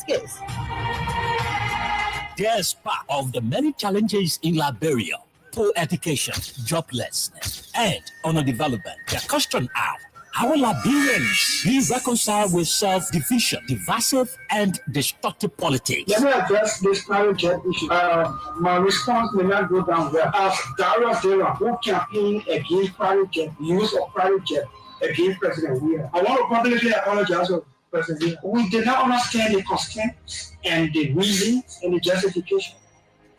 Yes. They are part of the many challenges in Liberia: poor education, joblessness, and underdevelopment. The question are, how will Liberians be reconciled with self-division, divisive, and destructive politics? Let me address this private jet issue. My response may not go down well. As Dara Dera, who campaigned against private jet, use of private jet against President Weah. I want to publicly apologize to President Weah. We did not understand the constraints and the reasons and the justification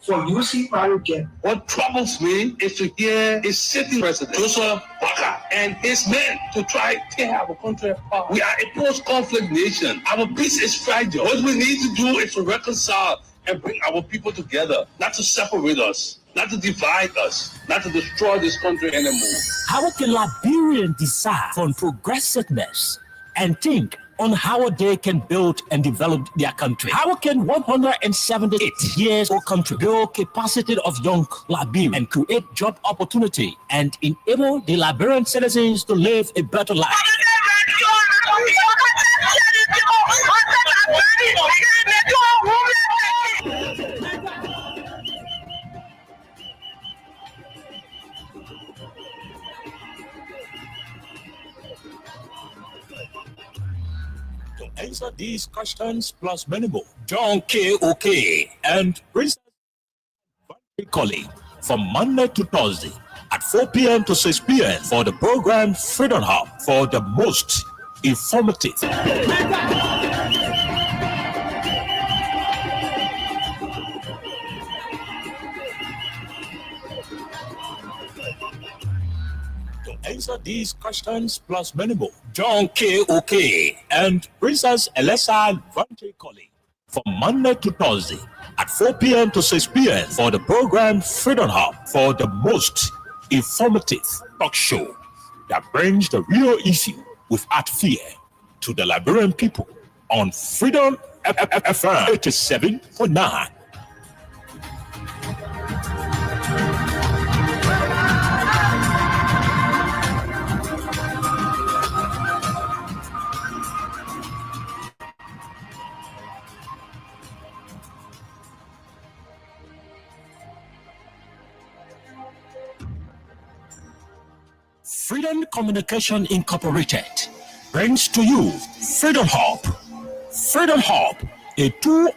for using private jet. What troubles me is to hear a sitting president, Joseph Walker, and his men to try to tear our country apart. We are a post-conflict nation. Our peace is fragile. What we need to do is to reconcile and bring our people together, not to separate us, not to divide us, not to destroy this country anymore. How can Liberians decide on progressiveness and think on how they can build and develop their country? How can 178 years old country build capacity of young Liberians and create job opportunity and enable the Liberian citizens to live a better life? To answer these questions plus many more, John K. Oke and Princess Collie from Monday to Thursday at 4 p.m. to 6 p.m. for the program Freedom Hub for the most informative. To answer these questions plus many more, John K. Oke and Princess Elisa Vante Colley from Monday to Thursday at 4 p.m. to 6 p.m. for the program Freedom Hub for the most informative talk show that brings the real issue without fear to the Liberian people on Freedom FM 87.9. Freedom Communication Incorporated brings to you Freedom Hub. Freedom Hub, a tool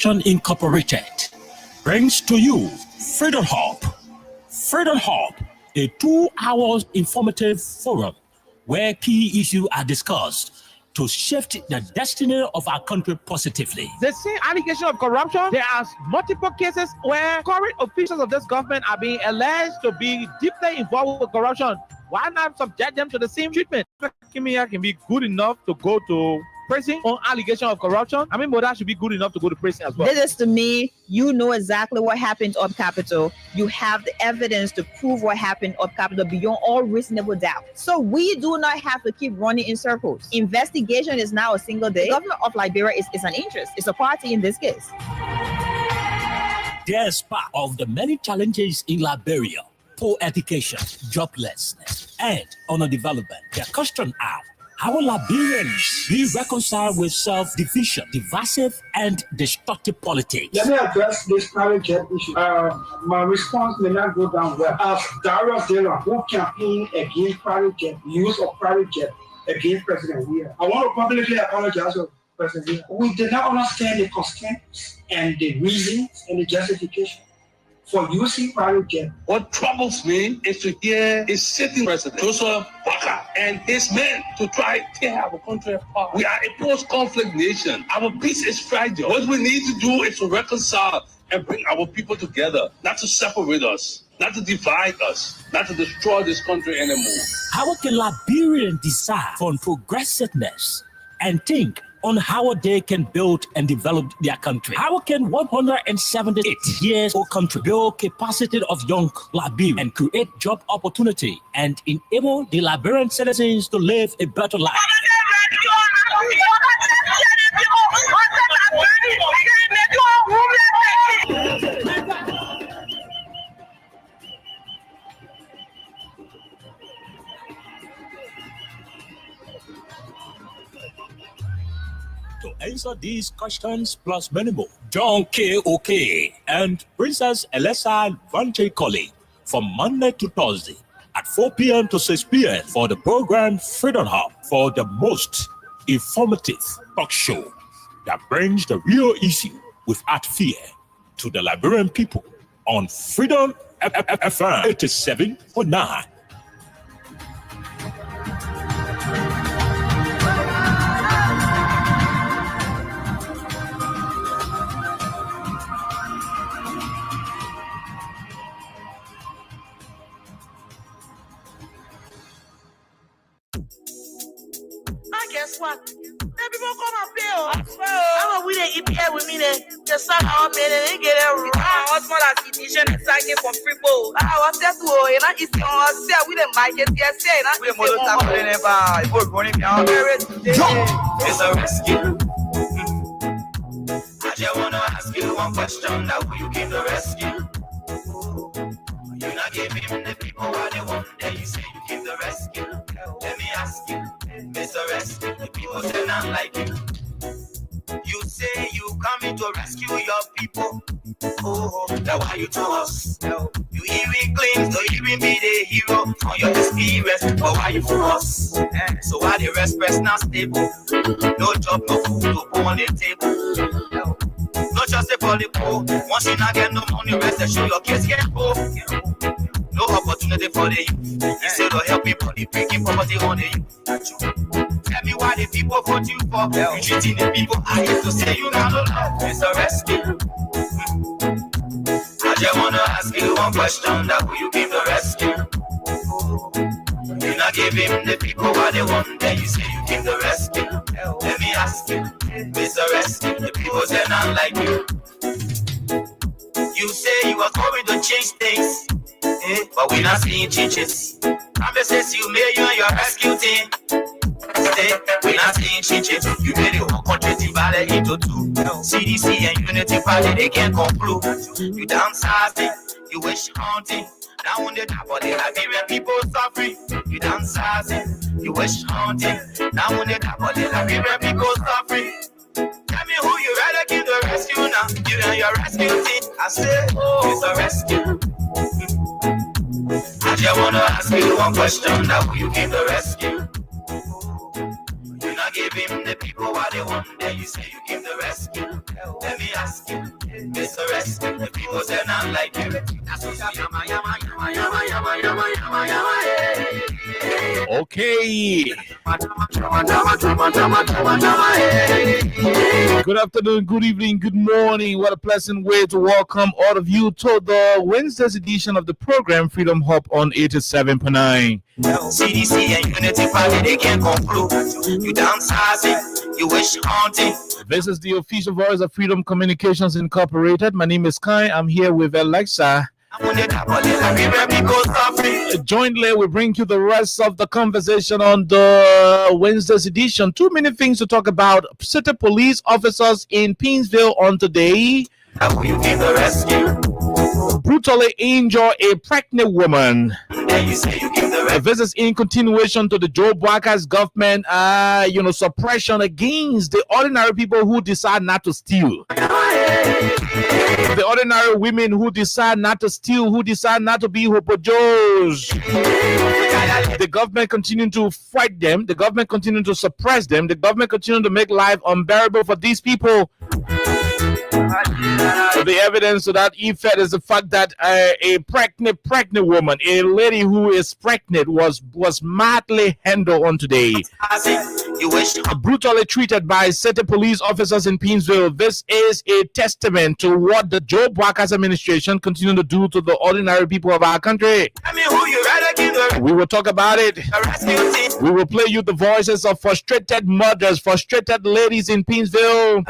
Production Incorporated brings to you Freedom Hub. Freedom Hub, a 2-hour informative forum where key issues are discussed to shift the destiny of our country positively. The same allegation of corruption, there are multiple cases where current officials of this government are being alleged to be deeply involved with corruption. Why not subject them to the same treatment? Kimia can be good enough to go to prison on allegation of corruption. I mean, Moda should be good enough to go to prison as well. This is to me, you know exactly what happened up Capitol. You have the evidence to prove what happened up Capitol beyond all reasonable doubt. So we do not have to keep running in circles. Investigation is now a single day. The government of Liberia is an interest. It's a party in this case. Despite of the many challenges in Liberia, poor education, joblessness, and underdevelopment, the question are, how will Liberians be reconciled with self-division, divisive, and destructive politics? Let me address this private jet issue. My response may not go down well. As Darius Dillon, who campaigned against private jet, use of private jet against President Weir, I want to publicly apologize to President Weir. We did not understand the constraints and the reasons and the justification for using private jet. What troubles me is to hear a sitting president, Joseph Parker, and his men to try to tear our country apart. We are a post-conflict nation. Our peace is fragile. What we need to do is to reconcile and bring our people together, not to separate us, not to divide us, not to destroy this country anymore. How can Liberians decide on progressiveness and think on how they can build and develop their country? How can 178 years old country build capacity of young Liberians and create job opportunity and enable the Liberian citizens to live a better life? To answer these questions plus many more, John K.O.K. and Princess Alessa Vanche Colley from Monday to Thursday at 4 p.m. to 6 p.m. for the program Freedom Hub, for the most informative talk show that brings the real issue without fear to the Liberian people on Freedom FM 87.9. Guess what? Let people come and play. I'm with the EPA with me. The son of me, they get a what's more than edition exactly from people. I was there to and I is with them by get here. Say, we are more than never. It's a rescue. I just want to ask you one question. That will you give the rescue? You not give him the people what they want. Then you say you give the rescue. Let me ask you, Mr. Rescue, the people say not like you. You say you coming to rescue your people. Oh, that's why you to us. You even claim to even be the hero on your experience, but why you for us? So why the rest not stable? No job, no food, no food on the table. No just for the poor. Once you not get no money, rest and show your kids get poor. No opportunity for the youth. Instead of helping body, breaking poverty on the youth. Tell me why the people vote you for. You treating the people, I hate to say you not love. It's a rescue. I just wanna ask you one question. That will you give the rescue? You not give him the people what they want. Then you say you give the rescue. Let me ask you, Mr. Rescue, the people say not like you. You say you are going to change things. But we not seeing changes. Promises you made you and your rescue team. We not seeing changes. You made the whole country divided into two. CDC and Unity Party, they can't conclude. You downsizing, you wish haunting. Now on the top of the Liberian people suffering. You downsizing, you wish haunting. Now on the top of the Liberian people suffering. Tell me who you rather give the rescue now. You and your rescue team. I say, oh, it's a rescue. I just wanna ask you one question. That will you give the rescue? You not give him the the people what they want, then you say you give the rescue. Let me ask you, Mr. Rescue, the people say not like you. That's what yama yama yama yama yama yama yama yama. Okay. Good afternoon, good evening, good morning. What a pleasant way to welcome all of you to the Wednesday's edition of the program Freedom Hub on 87.9. CDC and Unity Party, they can't conclude. You downsizing, you wish haunting. This is the official voice of Freedom Communications Incorporated. My name is Kai. I'm here with Alexa. Jointly, we bring you the rest of the conversation on the Wednesday's edition. Too many things to talk about. City police officers in Painesville on today brutally injure a pregnant woman. This is in continuation to the Joe Boakas government, suppression against the ordinary people who decide not to steal. The ordinary women who decide not to steal, who decide not to be hopojos. The government continuing to fight them. The government continuing to suppress them. The government continuing to make life unbearable for these people. The evidence to that effect is the fact that a pregnant woman, a lady who is pregnant, was madly handled on today. Brutally treated by city police officers in Painesville. This is a testament to what the Joe Boakas administration continue to do to the ordinary people of our country. We will talk about it. We will play you the voices of frustrated mothers, frustrated ladies in Painesville.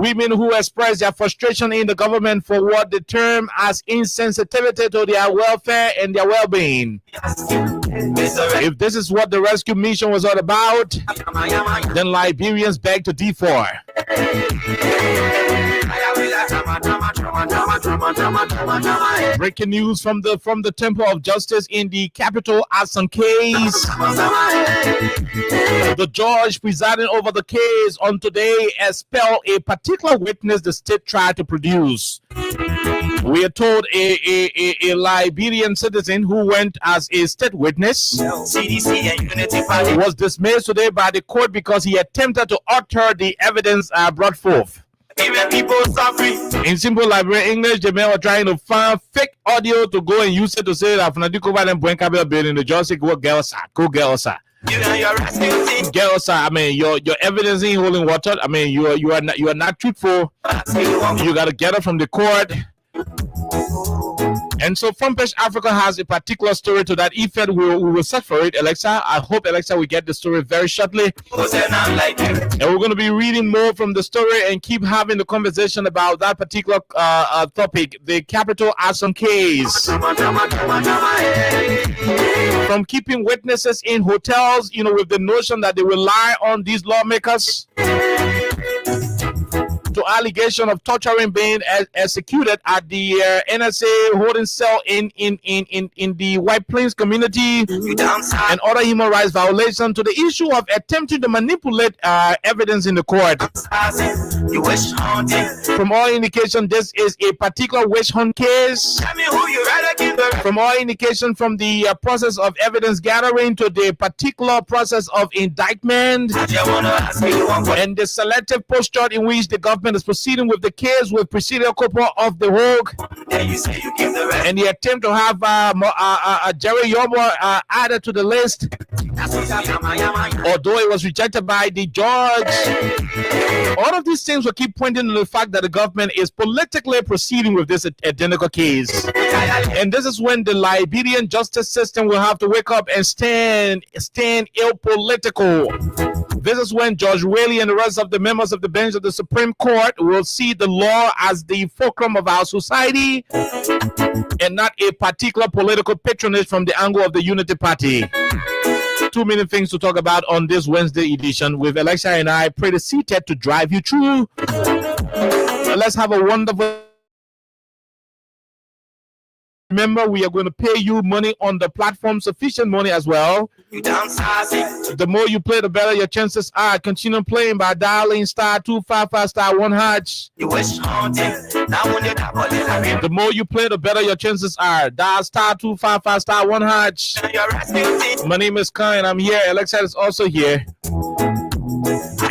Women who express their frustration in the government for what they term as insensitivity to their welfare and their well-being. If this is what the rescue mission was all about, then Liberians beg to differ. Breaking news from the Temple of Justice in the Capital Arson case. The judge presiding over the case on today expelled a particular witness the state tried to produce. We are told a Liberian citizen who went as a state witness was dismissed today by the court because he attempted to alter the evidence brought forth. In simple Liberian English, the men were trying to find fake audio to go and use it to say that building the judge said, go girls, sir. Girls, I mean, your evidence ain't holding water. I mean, you are not truthful. You gotta get it from the court. And so Front Page Africa has a particular story to that effect. We will search for it, Alexa. I hope Alexa will get the story very shortly. And we're going to be reading more from the story and keep having the conversation about that particular topic, the Capital Arson case. From keeping witnesses in hotels, with the notion that they rely on these lawmakers, to allegation of torturing being executed at the NSA holding cell in the White Plains community, and other human rights violations, to the issue of attempting to manipulate evidence in the court. From all indication, this is a particular witch hunt case. From all indication, from the process of evidence gathering to the particular process of indictment, and the selective posture in which the government is proceeding with the case with Presidio Corporal of the Rogue, and the attempt to have Jerry Yobo added to the list, although it was rejected by the judge. All of these things will keep pointing to the fact that the government is politically proceeding with this identical case. And this is when the Liberian justice system will have to wake up and stand apolitical. This is when Judge Whaley and the rest of the members of the bench of the Supreme Court will see the law as the fulcrum of our society and not a particular political patronage from the angle of the Unity Party. Too many things to talk about on this Wednesday edition with Alexa and I. Pray to seated to drive you through. Let's have a wonderful. Remember, we are going to pay you money on the platform, sufficient money as well. The more you play, the better your chances are. Continue playing by dialing *255*1#. The more you play, the better your chances are. Dial *255*1#. My name is Kai and I'm here. Alexa is also here.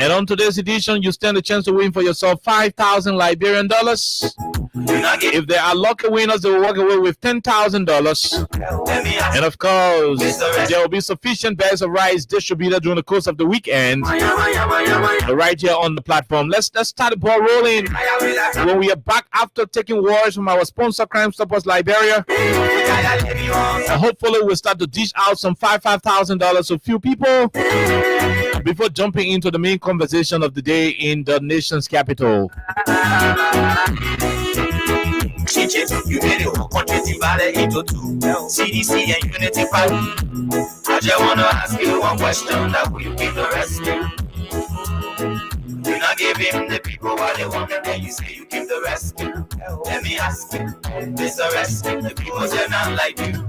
And on today's edition, you stand a chance to win for yourself 5,000 Liberian dollars. If there are lucky winners, they will walk away with $10,000. And of course, there will be sufficient bags of rice distributed during the course of the weekend right here on the platform. Let's start the ball rolling. When we are back after taking words from our sponsor, Crime Stoppers Liberia, and hopefully we'll start to dish out some $5,000 to a few people before jumping into the main conversation of the day in the nation's capital. You made the whole country divided into two. CDC and Unity Party. I just wanna ask you one question: that will you give the rescue? You not give him the people what they want, and then you say you give the rescue. Let me ask you, this a rescue? The people say not like you.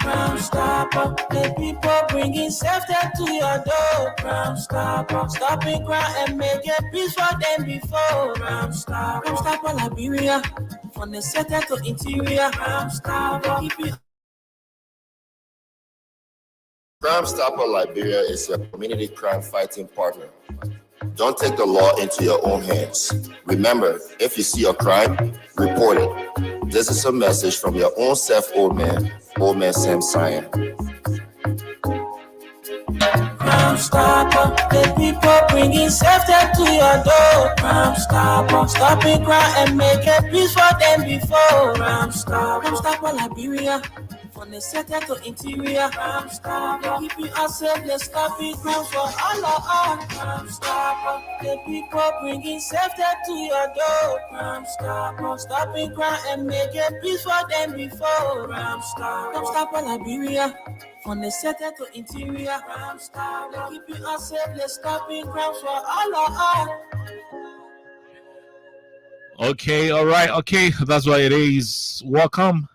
Crime Stopper, the people bringing safety to your door. Crime Stopper, stopping crime and making peace for them before. Crime Stopper, Liberia, from the center to interior. Crime Stopper, Crime Stopper Liberia is your community crime fighting partner. Don't take the law into your own hands. Remember, if you see a crime, report it. This is a message from your own self, Old Man Sam Cyan. Crime Stopper, the people bringing safety to your door. Crime Stopper, stopping crime and making peace for them before. Crime Stopper, Liberia, from the center to interior. Crime Stopper, keeping us safe, let's stop it, crime for all of us. Crime Stopper, the people bringing safety to your door. Crime Stopper, stopping crime and making peace for them before. Crime Stopper, Liberia, from the center to interior. Crime Stopper, keeping us safe, let's stop it, crime for all of us. Okay, all right, okay, that's what it is. Welcome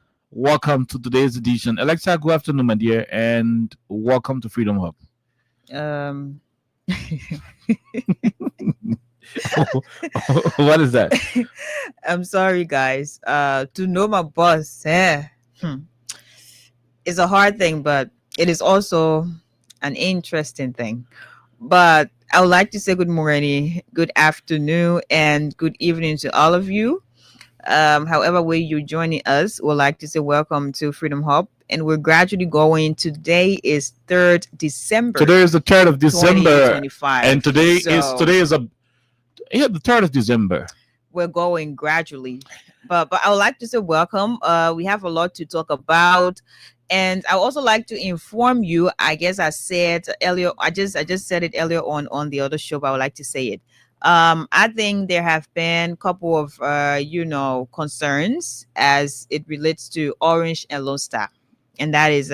to today's edition. Alexa, good afternoon, my dear, and welcome to Freedom Hub. What is that? I'm sorry, guys. To know my boss, it's a hard thing, but it is also an interesting thing. But I would like to say good morning, good afternoon, and good evening to all of you. However way you're joining us, we'd like to say welcome to Freedom Hub, and we're gradually going. Today is 3rd December. Today is the 3rd of December, 2025, and today is the 3rd of December. We're going gradually, but I would like to say welcome. We have a lot to talk about, and I also like to inform you. I guess I said earlier. I just said it earlier on the other show, but I would like to say it. I think there have been a couple of, concerns as it relates to Orange and Lone Star, and that is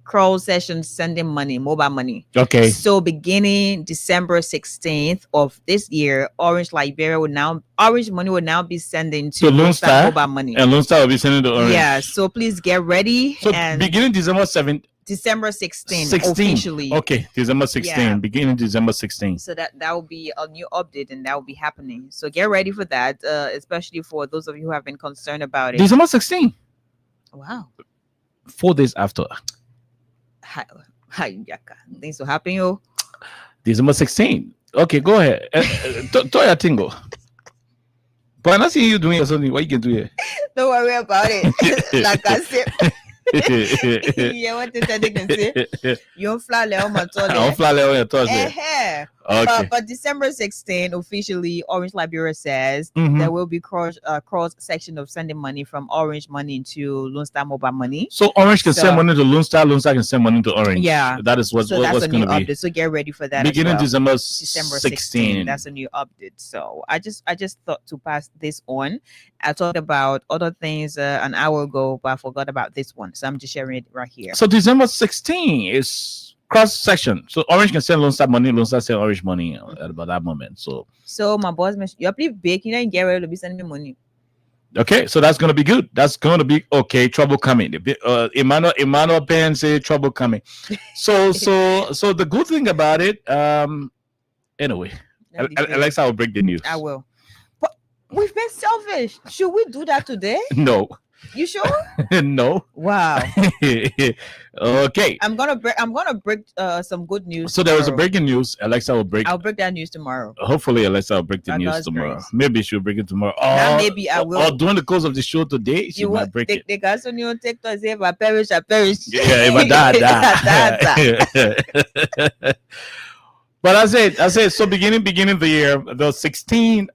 Cross Sessions sending money, mobile money. Okay. So beginning December 16th of this year, Orange money will now be sending to Lone Star mobile money, and Lone Star will be sending to Orange. Yeah. So please get ready. So and beginning December 7th. December 16th officially. Okay, December 16th, Yeah. beginning December 16th. So that will be a new update, and that will be happening. So get ready for that, especially for those of you who have been concerned about it. December 16th. Wow. 4 days after. Hi, Yaka. Things will happen, yo. December 16th. Okay, go ahead. Toya Tingo. But I'm not seeing you doing something. What you can do here? Don't worry about it. Like I said. Yeah, what did I say? You don't fly on my toilet. I don't fly on your toilet. Okay. But December 16th, officially, Orange Liberia says Mhm. there will be cross section of sending money from Orange money to Lone Star mobile money. So Orange can So- send money to Lone Star can send money to Orange. Yeah. That is what's So that's what's a new going to be. update. So get ready for that. Beginning as well. December December 16th. That's a new update. So I just thought to pass this on. I talked about other things an hour ago, but I forgot about this one. So I'm just sharing it right here. So December 16th is cross section. So Orange can send Lone Star money, Lone Star send Orange money at about that moment. So So my boss mentioned, you please bake, you know, and get ready to be sending me money. Okay, so that's gonna be good. That's gonna be okay. Trouble coming. Emmanuel Ben say trouble coming. So the good thing about it, anyway, Alexa will break the news. I will. But we've been selfish. Should we do that today? No. You sure? No. Wow. Okay. I'm gonna break some good news. So there was a tomorrow. breaking news. Alexa will break. I'll break that news tomorrow. Hopefully, Alexa will break the By news God's tomorrow. grace. Maybe she'll break it tomorrow. Now Or maybe I will. Or during the course of the show today, she might break it. They got some new take to say if I perish, I perish. Yeah, if I die. But I said. So beginning the year, the 16th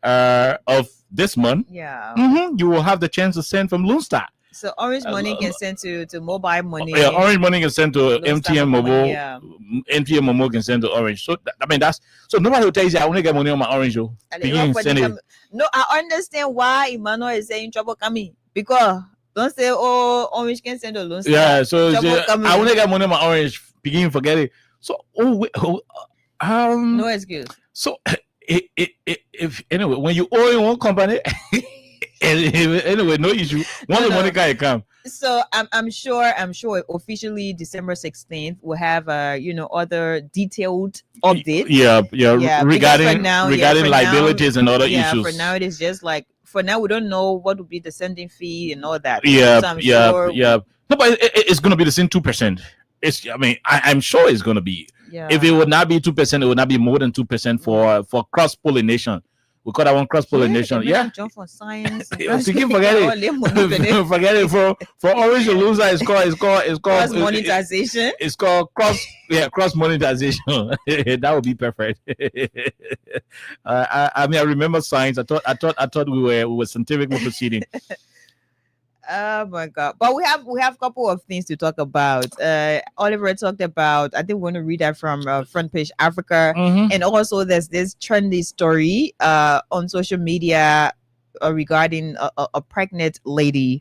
of this month. Yeah. You will have the chance to send from Lone Star. So Orange Money can send to mobile money. Yeah, Orange Money can send to Lone Star MTN Mobile, Mobile. yeah. MTN Mobile can send to Orange. So that's so nobody will tell you I only get money on my Orange. And Begin send it. No, I understand why Emmanuel is saying trouble coming because don't say Orange can send to Lone Star. Yeah, so Trouble coming. I only got money on my Orange. Begin forget it. So no excuse. So if anyway, when you owe in one company, anyway, no issue. Once the money can come. So I'm sure officially December 16th we'll have other detailed updates. Yeah, regarding now, liabilities and other issues. For now it is just like we don't know what will be the sending fee and all that. Yeah, so yeah. No, but it's going to be the same 2%. I'm sure it's going to be. Yeah. If it would not be 2%, it would not be more than 2% for cross pollination. We call that one cross pollination. Yeah. Jump for science. You can forget it. Forget it. For Orange to Loser, it's called cross monetization. It's called cross monetization. That would be perfect. I remember science. I thought we were scientifically proceeding. Oh my God! But we have a couple of things to talk about. Oliver talked about. I think we're going to read that from Front Page Africa, and also there's this trendy story on social media regarding a pregnant lady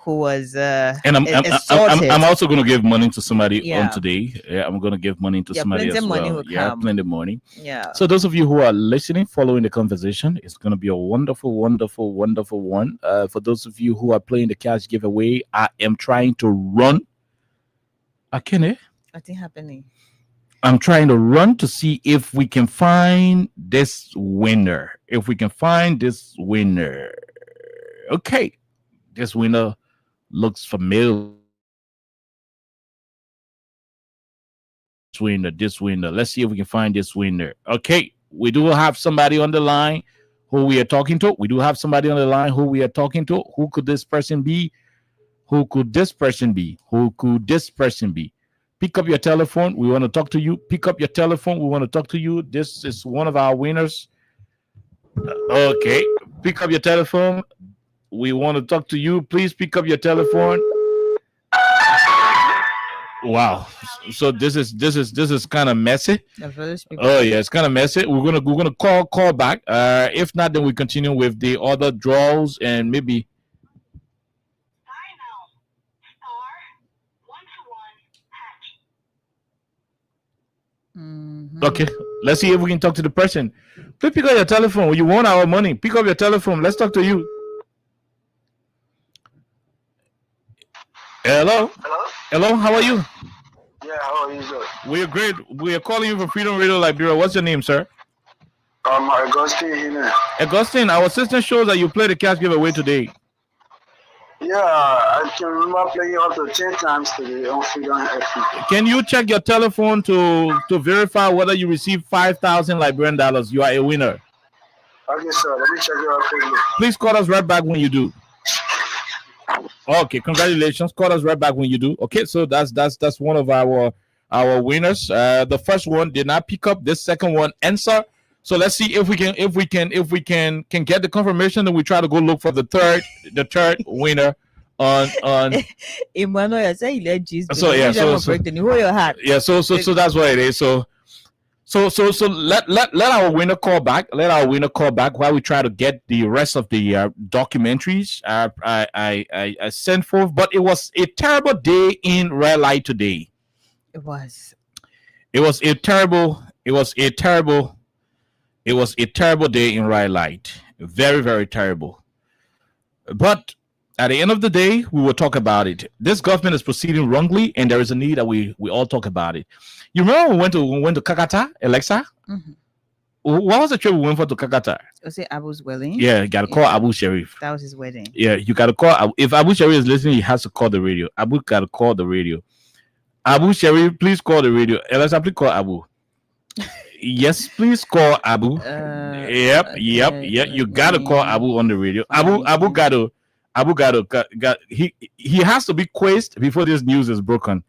who was and assaulted. I'm also going to give money to somebody on today. Yeah, I'm going to give money to somebody as well. Plenty of money. Yeah. So those of you who are listening, following the conversation, it's going to be a wonderful, wonderful, wonderful one. For those of you who are playing the cash giveaway, I am trying to run. Nothing happening. I'm trying to run to see if we can find this winner. Okay, this winner looks familiar. This winner. Let's see if we can find this winner. Okay, we do have somebody on the line who we are talking to. Who could this person be? Pick up your telephone. We want to talk to you. This is one of our winners. Okay, pick up your telephone. We want to talk to you. Please pick up your telephone. Wow. So this is kind of messy. Oh yeah, it's kind of messy. We're gonna call back. If not, then we continue with the other draws and maybe. Okay, let's see if we can talk to the person. Please pick up your telephone. You want our money? Pick up your telephone. Let's talk to you. Hello. How are you? Yeah, how are you, sir? We are great. We are calling you from Freedom Radio Liberia. What's your name, sir? Augustine here. Augustine, our system shows that you played the cash giveaway today. Yeah, I can remember playing up to 10 times today on Freedom FM. Can you check your telephone to verify whether you received 5,000 Liberian dollars? You are a winner. Okay, sir. Let me check it out quickly. Please call us right back when you do. Okay, congratulations. Call us right back when you do. Okay, so that's one of our winners. The first one did not pick up. This second one answer. So let's see if we can get the confirmation. Then we try to go look for the third winner on. Emmanuel, say you let Jesus. So yeah, so that's what it is. So let our winner call back. Let our winner call back while we try to get the rest of the documentaries I sent forth. But it was a terrible day in Red Light today. It was a terrible day in Red Light. Very, very terrible. But at the end of the day, we will talk about it. This government is proceeding wrongly, and there is a need that we all talk about it. You remember we went to Kakata, Alexa? Mm-hmm. What was the trip we went for to Kakata? Was it Abu's wedding? Yeah, you got to call Abu Sharif. That was his wedding. Yeah, you got to call. If Abu Sharif is listening, he has to call the radio. Abu got to call the radio. Abu Sharif, please call the radio. Alexa, please call Abu. Yes, please call Abu. Yep. You gotta call Abu on the radio. He has to be quizzed before this news is broken.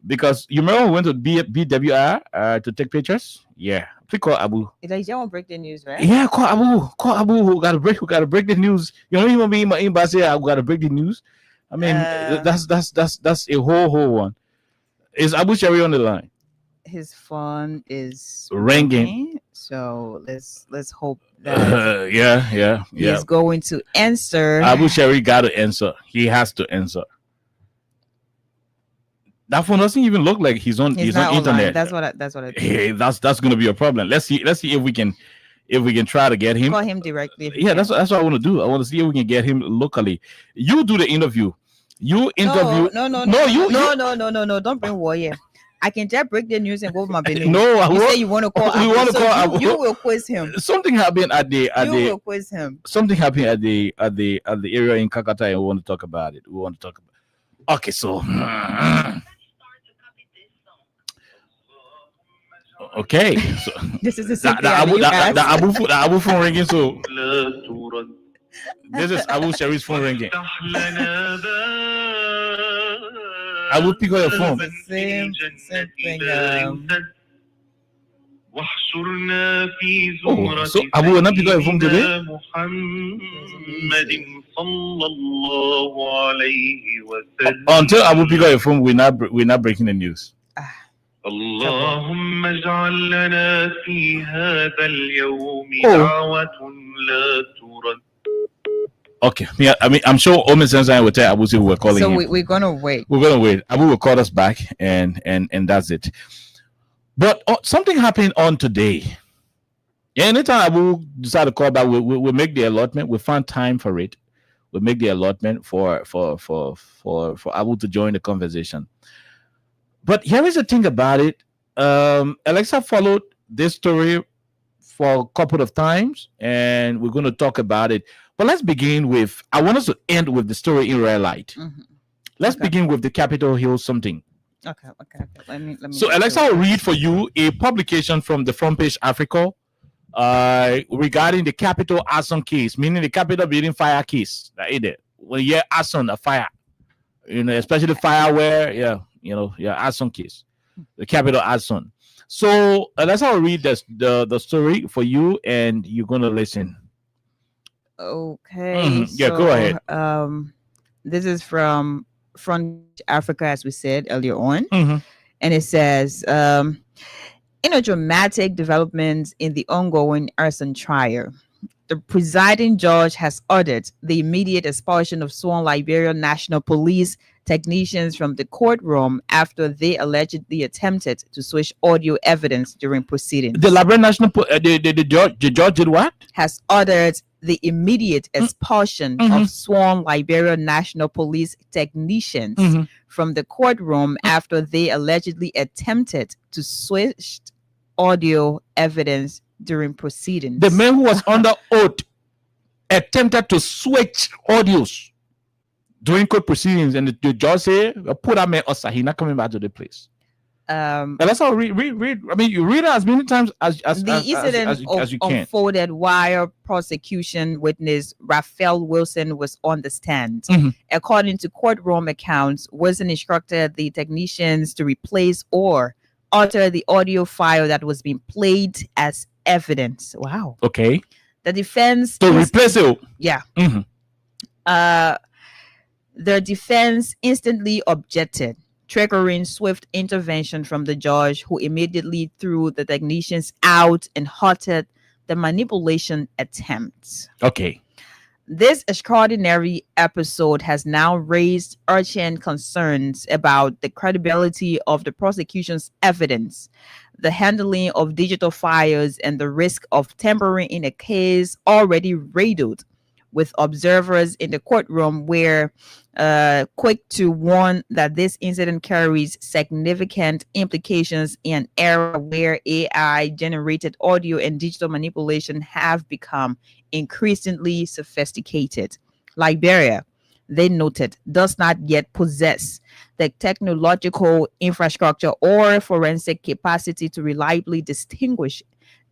Because you remember we went to BWR to take pictures? Yeah. Please call Abu. You don't break the news, right? Yeah, call Abu. Call Abu. We gotta break the news. You know, even me in my inbox here, I gotta break the news. I mean, that's a whole one. Is Abu Shari on the line? His phone is ringing. So let's hope that yeah. he's going to answer. Abu Shari got to answer. He has to answer. That phone doesn't even look like he's on internet. That's what I think. Hey, that's going to be a problem. Let's see if we can try to get him. Call him directly. Yeah, that's what I want to do. I want to see if we can get him locally. You do the interview. You interview. No. Don't bring war here. I can just break the news and go with my business. No, you say you want to call. We want to call. Abu. You will quiz him. Something happened at the. You will quiz him. Something happened at the area in Kakata, and we want to talk about it. Okay, so. Okay, so this is the Abu phone ringing. So this is Abu Sharif's phone ringing. I will pick up your phone. Same thing. Oh, so Abu will not pick up your phone today? Until Abu pick up your phone, we're not breaking the news. اللهم اجعل لنا في هذا اليوم دعوة لا ترد. Okay, yeah, I mean, I'm sure Omen Sensei will tell Abu we're calling him. So we're gonna wait. We're gonna wait. Abu will call us back, and that's it. But something happened on today. Anytime Abu decide to call back, we'll make the allotment. We'll find time for it. We'll make the allotment for Abu to join the conversation. But here is the thing about it. Alexa followed this story for a couple of times, and we're going to talk about it. But let's begin with, I want us to end with the story in real light. Mm-hmm. Let's begin with the Capitol Hill something. Okay. Let me. So Alexa will read for you a publication from the Front Page Africa regarding the Capitol arson case, meaning the Capitol building fire case. When you arson, a fire, especially fire where, arson case, the Capitol arson. So that's how I read the story for you, and you're gonna listen. Okay. Yeah, go ahead. This is from Front Africa, as we said earlier on, Mm-hmm. and it says, in a dramatic development in the ongoing arson trial, the presiding judge has ordered the immediate expulsion of sworn Liberian National Police technicians from the courtroom after they allegedly attempted to switch audio evidence during proceedings. The Liberian National the judge did what? Has ordered the immediate expulsion of sworn Liberian National Police technicians from the courtroom after they allegedly attempted to switch audio evidence during proceedings. The man who was under oath attempted to switch audios during court proceedings, and the judge said, "Put that man outside. He's not coming back to the place." And that's how read. I mean, you read it as many times as you can. Unfolded while prosecution witness Raphael Wilson was on the stand. According to courtroom accounts, Wilson instructed the technicians to replace or alter the audio file that was being played as evidence. Wow. Okay. The defense to replace it. Yeah. The defense instantly objected, triggering swift intervention from the judge, who immediately threw the technicians out and halted the manipulation attempts. Okay. This extraordinary episode has now raised urgent concerns about the credibility of the prosecution's evidence, the handling of digital files, and the risk of tampering in a case already riddled with observers in the courtroom were quick to warn that this incident carries significant implications in an era where AI-generated audio and digital manipulation have become increasingly sophisticated. Liberia, they noted, does not yet possess the technological infrastructure or forensic capacity to reliably distinguish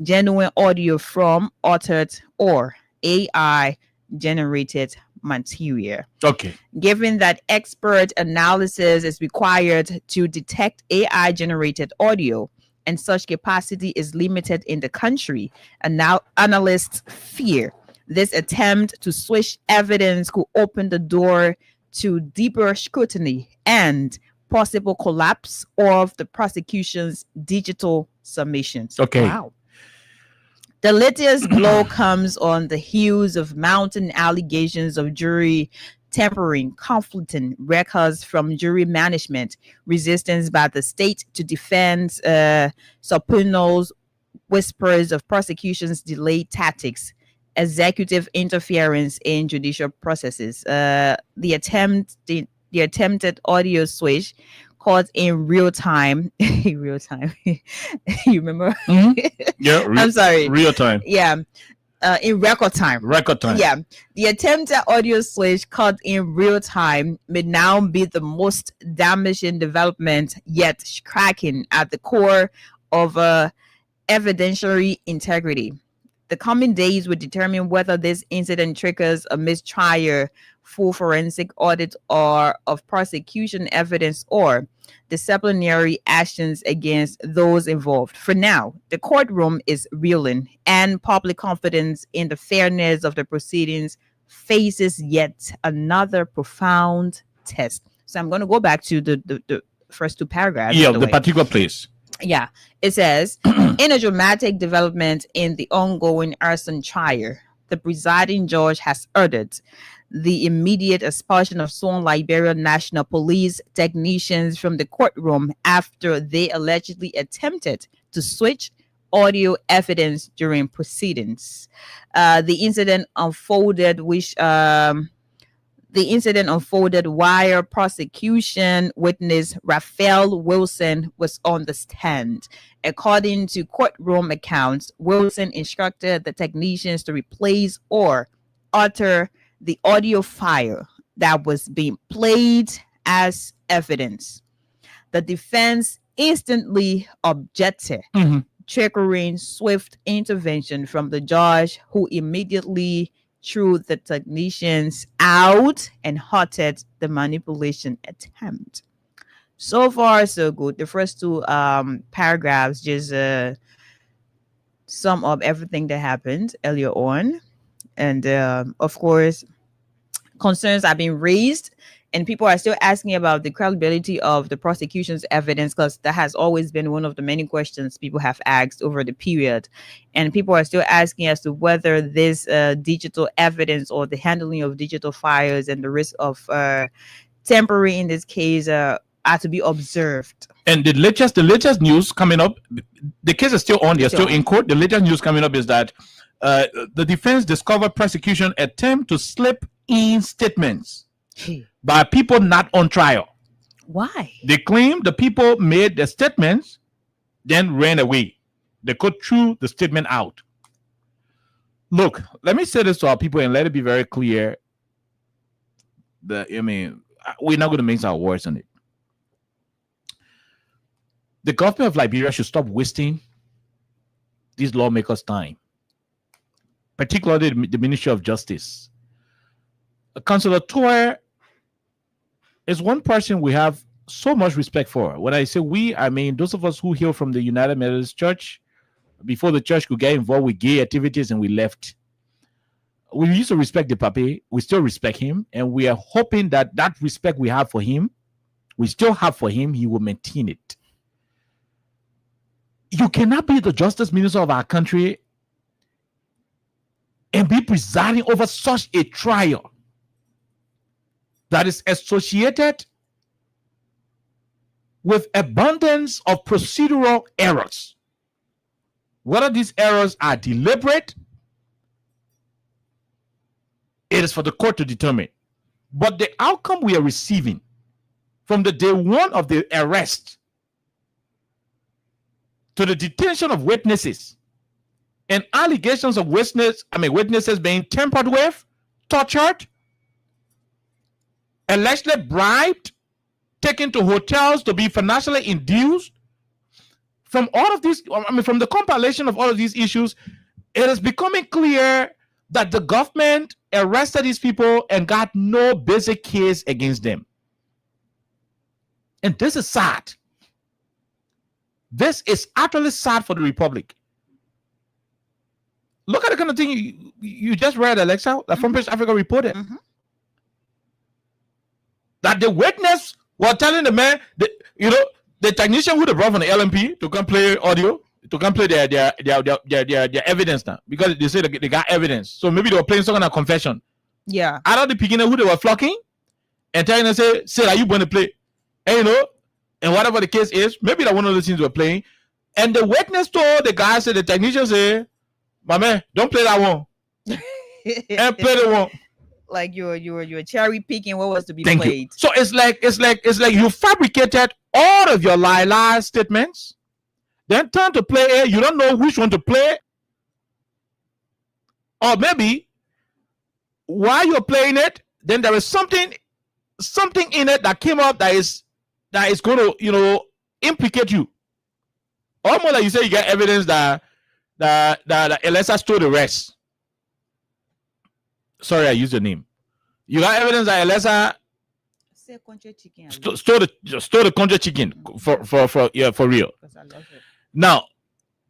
genuine audio from altered or AI-generated material. Okay. Given that expert analysis is required to detect AI-generated audio, and such capacity is limited in the country, and now analysts fear this attempt to switch evidence could open the door to deeper scrutiny and possible collapse of the prosecution's digital submissions. Okay. Wow. The latest blow comes on the heels of mounting allegations of jury tampering, conflicting records from jury management, resistance by the state to defend subpoenas, whispers of prosecution's delayed tactics, executive interference in judicial processes. The attempted audio switch caught in real time. Real time. You remember? Yeah. I'm sorry. Real time. Yeah. In record time. Record time. Yeah. The attempted audio switch caught in real time may now be the most damaging development yet cracking at the core of evidentiary integrity. The coming days will determine whether this incident triggers a mistrial, full forensic audit or of prosecution evidence, or disciplinary actions against those involved. For now, the courtroom is reeling, and public confidence in the fairness of the proceedings faces yet another profound test. So I'm going to go back to the first two paragraphs. Yeah, the particular place. Yeah, it says, in a dramatic development in the ongoing arson trial, the presiding judge has ordered the immediate expulsion of sworn Liberia National Police technicians from the courtroom after they allegedly attempted to switch audio evidence during proceedings. The incident unfolded while prosecution witness Raphael Wilson was on the stand. According to courtroom accounts, Wilson instructed the technicians to replace or alter the audio file that was being played as evidence. The defense instantly objected, triggering swift intervention from the judge, who immediately threw the technicians out and halted the manipulation attempt. So far, so good. The first two paragraphs just sum up everything that happened earlier on. And of course, concerns are being raised, and people are still asking about the credibility of the prosecution's evidence, because that has always been one of the many questions people have asked over the period. And people are still asking as to whether this digital evidence or the handling of digital files and the risk of tampering in this case are to be observed. And the latest news coming up, the case is still on, they're still in court. The latest news coming up is that the defense discovered prosecution attempt to slip in statements by people not on trial. Why? They claim the people made the statements, then ran away. They could threw the statement out. Look, let me say this to our people and let it be very clear that, we're not going to mince our words on it. The government of Liberia should stop wasting these lawmakers' time, particularly the Ministry of Justice. Councillor Toer is one person we have so much respect for. When I say we, I mean those of us who hail from the United Methodist Church before the church could get involved with gay activities and we left. We used to respect the Pape. We still respect him, and we are hoping that respect we have for him, we still have for him, he will maintain it. You cannot be the justice minister of our country and be presiding over such a trial that is associated with abundance of procedural errors. Whether these errors are deliberate, It is for the court to determine. But the outcome we are receiving from the day one of the arrest to the detention of witnesses and allegations of witnesses being tampered with, tortured, allegedly bribed, taken to hotels to be financially induced. From all of these, from the compilation of all of these issues, it is becoming clear that the government arrested these people and got no basic case against them. And this is sad. This is utterly sad for the Republic. Look at the kind of thing you just read, Alexa, that Front Page Africa reported. That the witness was telling the man, the technician who they brought from the LMP to come play audio, to come play their evidence now, because they say they got evidence. So maybe they were playing some kind of confession. Yeah. Out of the beginning, who they were flocking and telling them, say, are you going to play? And and whatever the case is, maybe that one of the things were playing. And the witness told the guy, the technician said, my man, don't play that one. And play the one. Like you're cherry picking what was to be Thank played. You. So it's like you fabricated all of your lie statements, then turn to play it. You don't know which one to play. Or maybe while you're playing it, then there is something in it that came up that is going to implicate you. Almost like you say you get evidence that Elessa stole the rest. Sorry, I used your name. You got evidence that Elessa stole the country chicken for real. Now,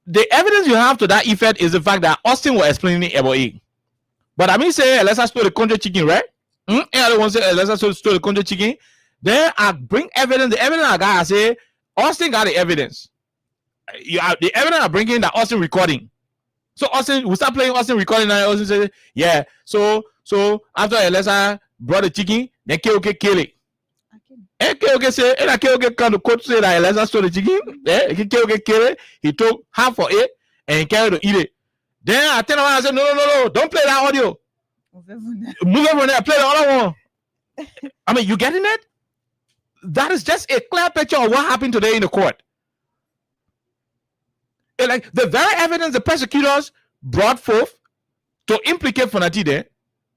the evidence you have to that effect is the fact that Austin was explaining about it. But I mean, say Elessa stole the country chicken, right? And I don't want to say Elessa stole the country chicken. Then I bring evidence. The evidence I got, I say Austin got the evidence. The evidence I bring in that Austin recording. So Austin, we start playing Austin recording, and Austin says, yeah. So after Elessa brought the chicken, then KOK kill it. And KOK say, and KOK come to court say that Elessa stole the chicken. Then KOK kill it. He took half for it and he carried to eat it. Then I tell him, I said, no, don't play that audio. Move over there, play the other one. I mean, you getting it? That is just a clear picture of what happened today in the court. Like the very evidence the prosecutors brought forth to implicate Fonatide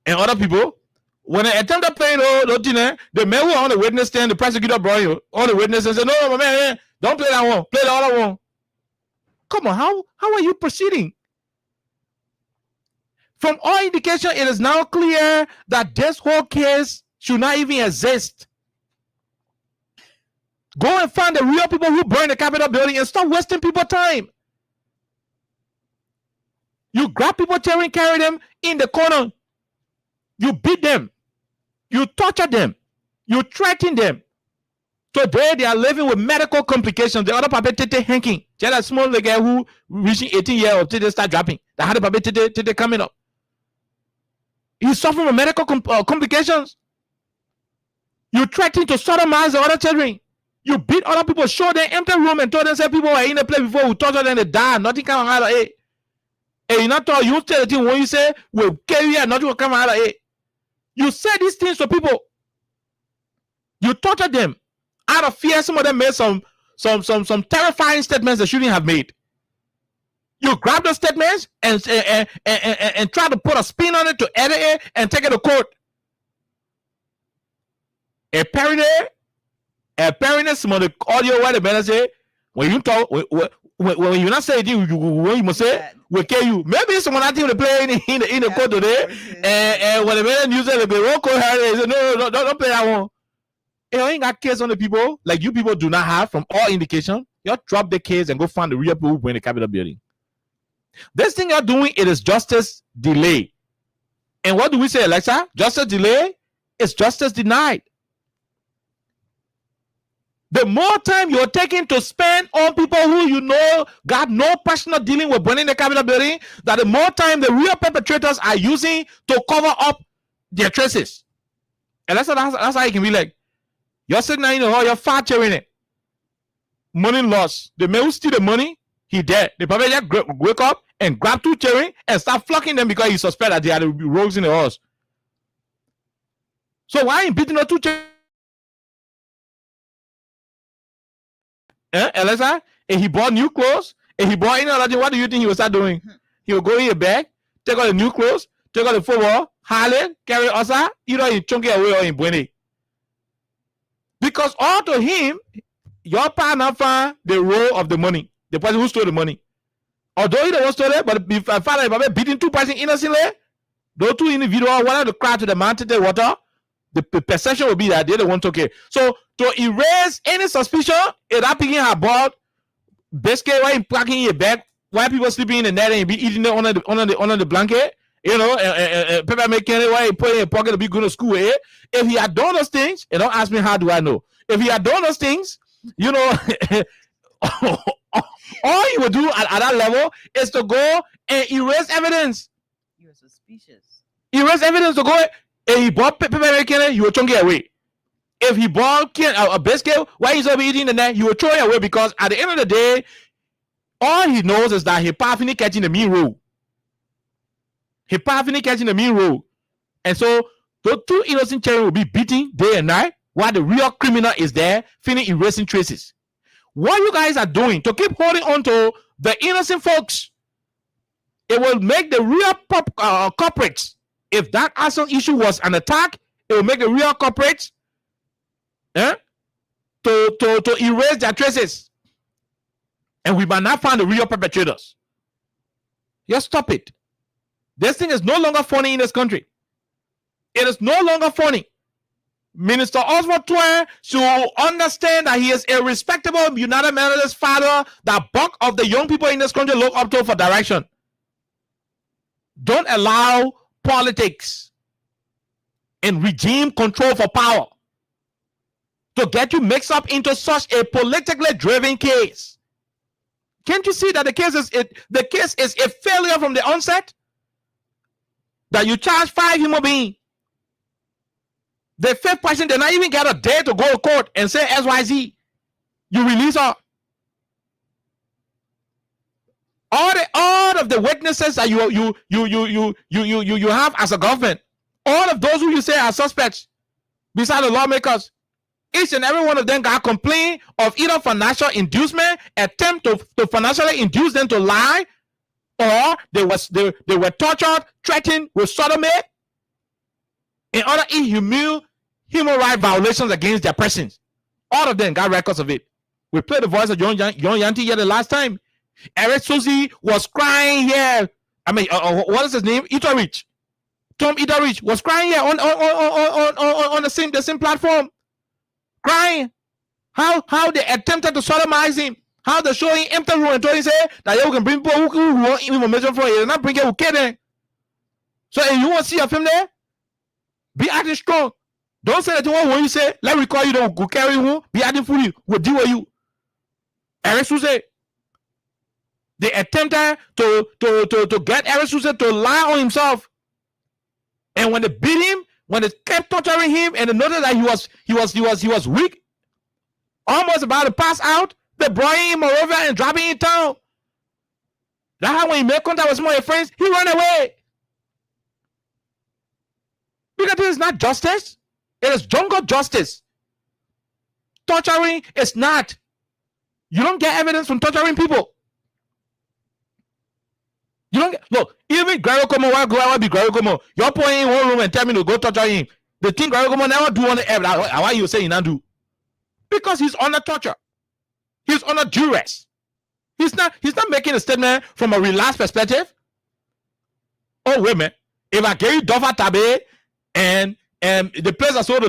and other people, when they attempted playing the man who on the witness stand, the prosecutor brought you on the witness and said, no, man, don't play that one, play the other one. Come on, how are you proceeding? From all indication, it is now clear that this whole case should not even exist. Go and find the real people who burned the Capitol building and stop wasting people's time. You grab people, carry them in the corner. You beat them. You torture them. You threaten them. Today, they are living with medical complications. The other puppet tete hanking. Just a small guy who reaching 18 years old, tete start dropping. The other puppet tete coming up. He's suffering from medical complications. You threaten to sodomize the other children. You beat other people, show them empty room and told them, say people were in the place before, we torture them, they die. Nothing come out of it. And you not tell you tell the thing when you say we'll carry you, nothing will come out of it. You say these things to people. You torture them out of fear. Some of them made some terrifying statements they shouldn't have made. You grab those statements and try to put a spin on it to edit it and take it to court. Apparently, some of the audio where the man say when you talk when you not say it, you must say we kill you. Maybe someone I think they play in the court today, and when the man use it, they won't call her. They say no, don't play that one. You ain't got case on the people like you people do not have from all indication. You drop the case and go find the real people who in the Capitol building. This thing you're doing, it is justice delay. And what do we say, Alexa? Justice delay is justice denied. The more time you're taking to spend on people who you know got no personal dealing with burning the Capitol building, that the more time the real perpetrators are using to cover up their traces. And that's how it can be like. You're sitting there in the hall, you're fat cheering it. Money lost. The man who steal the money, he dead. The probably just wake up and grab two cherry and start flocking them because he suspect that they are the rogues in the house. So why ain't beating the two Elisa? And he bought new clothes, and he bought any other thing. What do you think he will start doing? He will go in a bag, take all the new clothes, take all the football, Harley, carry Osa, either in Chunky away or in Buene. Because all to him, your partner found the role of the money, the person who stole the money. Although he don't stole it, but if father beating two persons innocently, those two individuals wanted to cry to the mountain water, the perception will be that they're the one to care. So to erase any suspicion, it up picking her board, biscuit while packing your bag, while people sleeping in the net and be eating it under the blanket, you know, and people making it while put in a pocket to be going to school. If he had done those things, and don't ask me how do I know. If he had done those things, you know, all he would do at that level is to go and erase evidence. You're suspicious. Erase evidence to go and he bought paper making it, you will chunk it away. If he bought a biscuit, why he's be eating the net, you will throw it away because at the end of the day, all he knows is that he powerfully catching the mean role. He powerfully catching the mean role. And so the two innocent children will be beaten day and night while the real criminal is there, finished erasing traces. What you guys are doing to keep holding on to the innocent folks, it will make the real culprits. If that arson issue was an attack, it will make the real culprits to erase their traces. And we might not find the real perpetrators. Just stop it. This thing is no longer funny in this country. It is no longer funny. Minister Oswald Twain should understand that he is a respectable United Methodist father that bulk of the young people in this country look up to for direction. Don't allow politics and regime control for power to get you mixed up into such a politically driven case. Can't you see that the case is a failure from the onset? That you charge 5 human beings. The fifth person did not even get a day to go to court and say XYZ. You release her. All of the witnesses that you have as a government, all of those who you say are suspects, besides the lawmakers, each and every one of them got complaint of either financial inducement, attempt to financially induce them to lie, or they were tortured, threatened with sodomy, and other inhumane human rights violations against their persons. All of them got records of it. We played the voice of John Yanti here the last time. Eric Susie was crying here. I mean, what is his name? Eaterich. Tom Eaterich was crying here on the same platform, crying. How they attempted to sodomize him. How they show him empty room and told him say that you can bring people who want information from you, not bring it who kidding. So if you want to see a film there, be acting strong. Don't say that when you say, let me call you, don't go carry you, be acting fully, we'll deal with you. Eric Susie. They attempted to get Eric Susie to lie on himself. And when they beat him, when they kept torturing him, and they noticed that he was weak, almost about to pass out, they brought him over and dropped him in town. That's how when he made contact with some of his friends, he ran away. Because this is not justice. It is jungle justice. Torturing is not. You don't get evidence from torturing people. You don't get, look, even Gary Como, why be Gary Como? You're putting in one room and tell me to go torture him. The thing Gary Como never do on the air. Why you say he not do? Because he's under torture. He's under duress. He's not making a statement from a relaxed perspective. Oh, wait a minute. If I gave you Doffa Tabe and the place I saw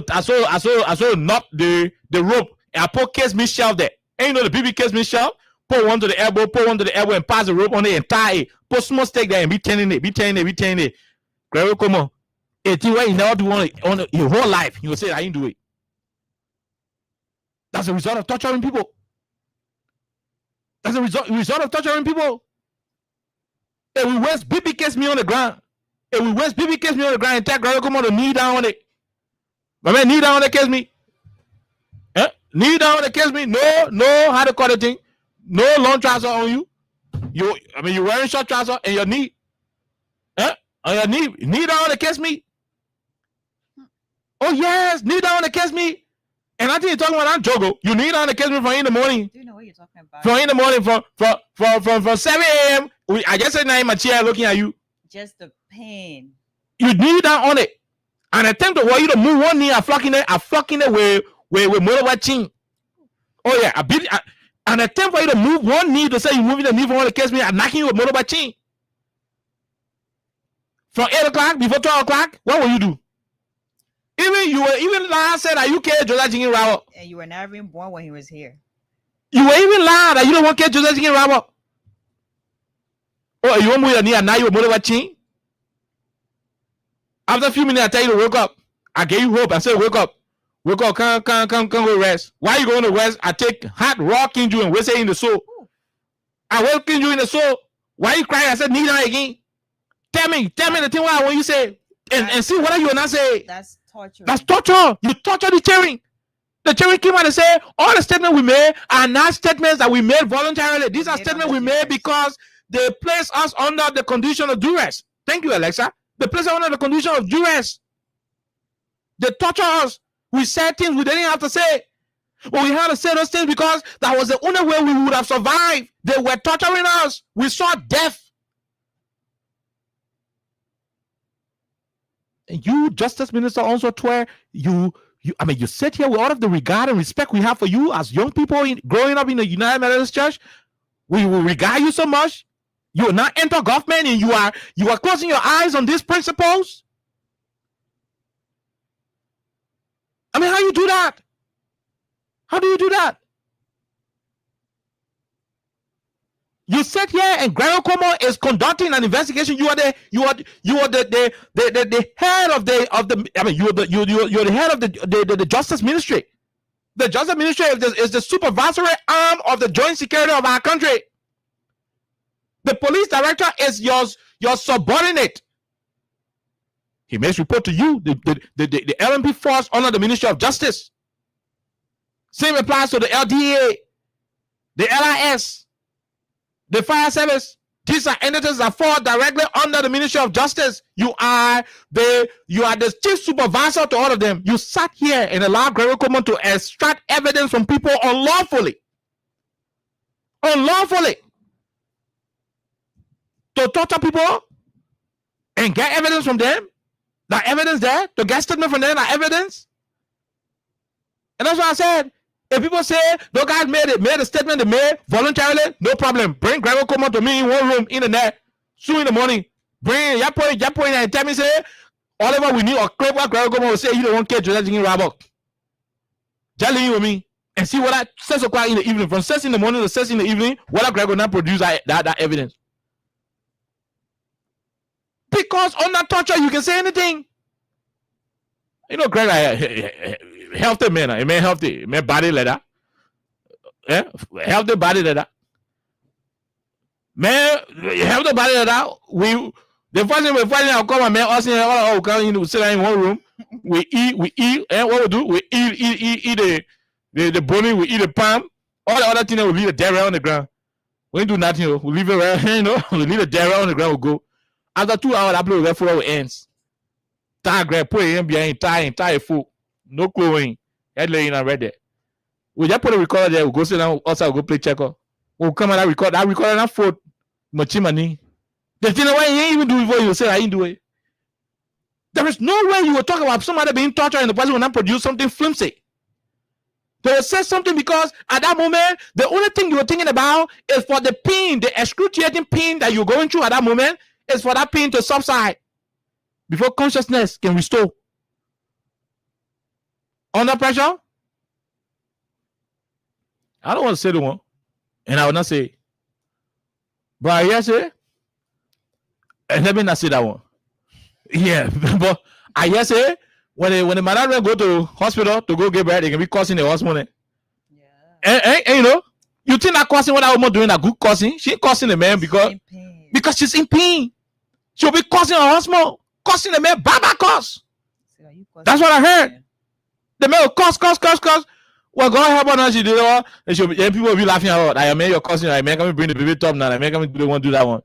not the rope, and I put Case Michelle there. And you know the BB Case Michelle? Put one to the elbow, and pass the rope on the entire. Put small stake there and be turning it. Gary Como, it's the way you never do on your whole life. You will say I didn't do it. That's a result of torturing people. That's a result of torturing people. If we waste BB Case me on the ground, and tell Gary Como to knee down on it. My man, knee down on the Case me. Knee down on the Case me. No, how to call the thing. No long trouser on you. You're wearing short trouser and your knee. On your knee down on the Case me. Oh yes, kneel down and kiss me. And I think you're talking about I'm Jogo. You kneel down and kiss me from in the morning. Do you know what you're talking about? From in the morning, from 7 a.m. I just said now in my chair looking at you. Just the pain. You kneel down on it. And attempt to want you to move one knee, I flocking it with more chin. Oh yeah, an attempt for you to move one knee to say you moving the knee for one to kiss me and knocking you with more chin. From 8 o'clock before 12 o'clock, what will you do? Even last said, are you care Joseph Jingin Rawa? And you were never even born when he was here. You were even lying that you don't want to care Joseph Jingin Rawa. Oh, you want move your knee and now you more chin? After a few minutes, I tell you to wake up. I gave you hope. I said, wake up. Wake up. Come go rest. Why are you going to rest? I take hot rocking you and whistle in the soul. I welcome you in the soul. Why are you crying? I said, kneel down again. Tell me the thing what you say. And see what you not say. That's torture. That's torture. You torture the cheering. The cheering came out and said, all the statements we made are not statements that we made voluntarily. These are statements we made because they place us under the condition of duress. Thank you, Alexa. They place us under the condition of duress. They torture us. We said things we didn't have to say. But we had to say those things because that was the only way we would have survived. They were torturing us. We saw death. And you, Justice Minister also Twer, you sit here with all of the regard and respect we have for you as young people growing up in the United Methodist Church. We will regard you so much. You will not enter government and you are closing your eyes on these principles. I mean, how you do that? How do you do that? You sit here and Gregory Cuomo is conducting an investigation. You are the head of the. I mean, you're the head of the Justice Ministry. The Justice Ministry is the supervisory arm of the joint security of our country. The police director is your subordinate. He makes report to you, the LMP force under the Ministry of Justice. Same applies to the LDA, the LIS, the fire service. These are entities that fall directly under the Ministry of Justice. You are the chief supervisor to all of them. You sat here and allowed Gregory Cuomo to extract evidence from people unlawfully. To torture people and get evidence from them. That evidence there, to get statement from them, that evidence. And that's why I said, if people say those guys made a statement they made voluntarily, no problem. Bring Gregory Cuomo to me in one room in the net, 2 in the morning. Bring your point and tell me, say, whatever we need, or clip what Gregory Cuomo will say, you don't want to get Joseph Rabok. Just leave with me and see what at 6 o'clock in the evening, from 6 in the morning to 6 in the evening, whether Gregory will not produce that evidence. Because under torture, you can say anything. You know, Greg, healthy man, a man healthy, man body like that. Yeah, healthy body like that. Man, healthy body like that. The first thing we're fighting, I'll come and man, us come sit down in one room. We eat, and what we do, we eat the bone, we eat the palm. All the other things, we leave the dead on the ground. We don't do nothing, we leave it right, we leave the dead on the ground, we go. After 2 hours, I play with 4 hours ends. Tie grab, put it in behind, tie full. No clothing. Head laying and ready. We just put a recorder there, we'll go sit down outside, we'll go play checker. We'll come and record that foot. Machimani. The thing why you ain't even do it before you say I ain't do it. There is no way you will talk about somebody being tortured and the person will not produce something flimsy. They will say something because at that moment, the only thing you were thinking about is for the pain, the excruciating pain that you're going through at that moment. Is for that pain to subside before consciousness can restore. Under pressure? I don't want to say the one, and I will not say it. But I hear say, and let me not say that one. Yeah, but I hear say, when the mother go to hospital to go get bread, they can be causing the hospital. Yeah. And you know, you think that causing what that woman doing a good causing? She ain't causing the man because she's in pain. She'll be causing a husband, causing the man baba cause. That's what I heard. The man will cause. Well, God help her, she did all. And people will be laughing at her. I am your cousin. I man, come bring the baby top now. I man, come do the one do that one.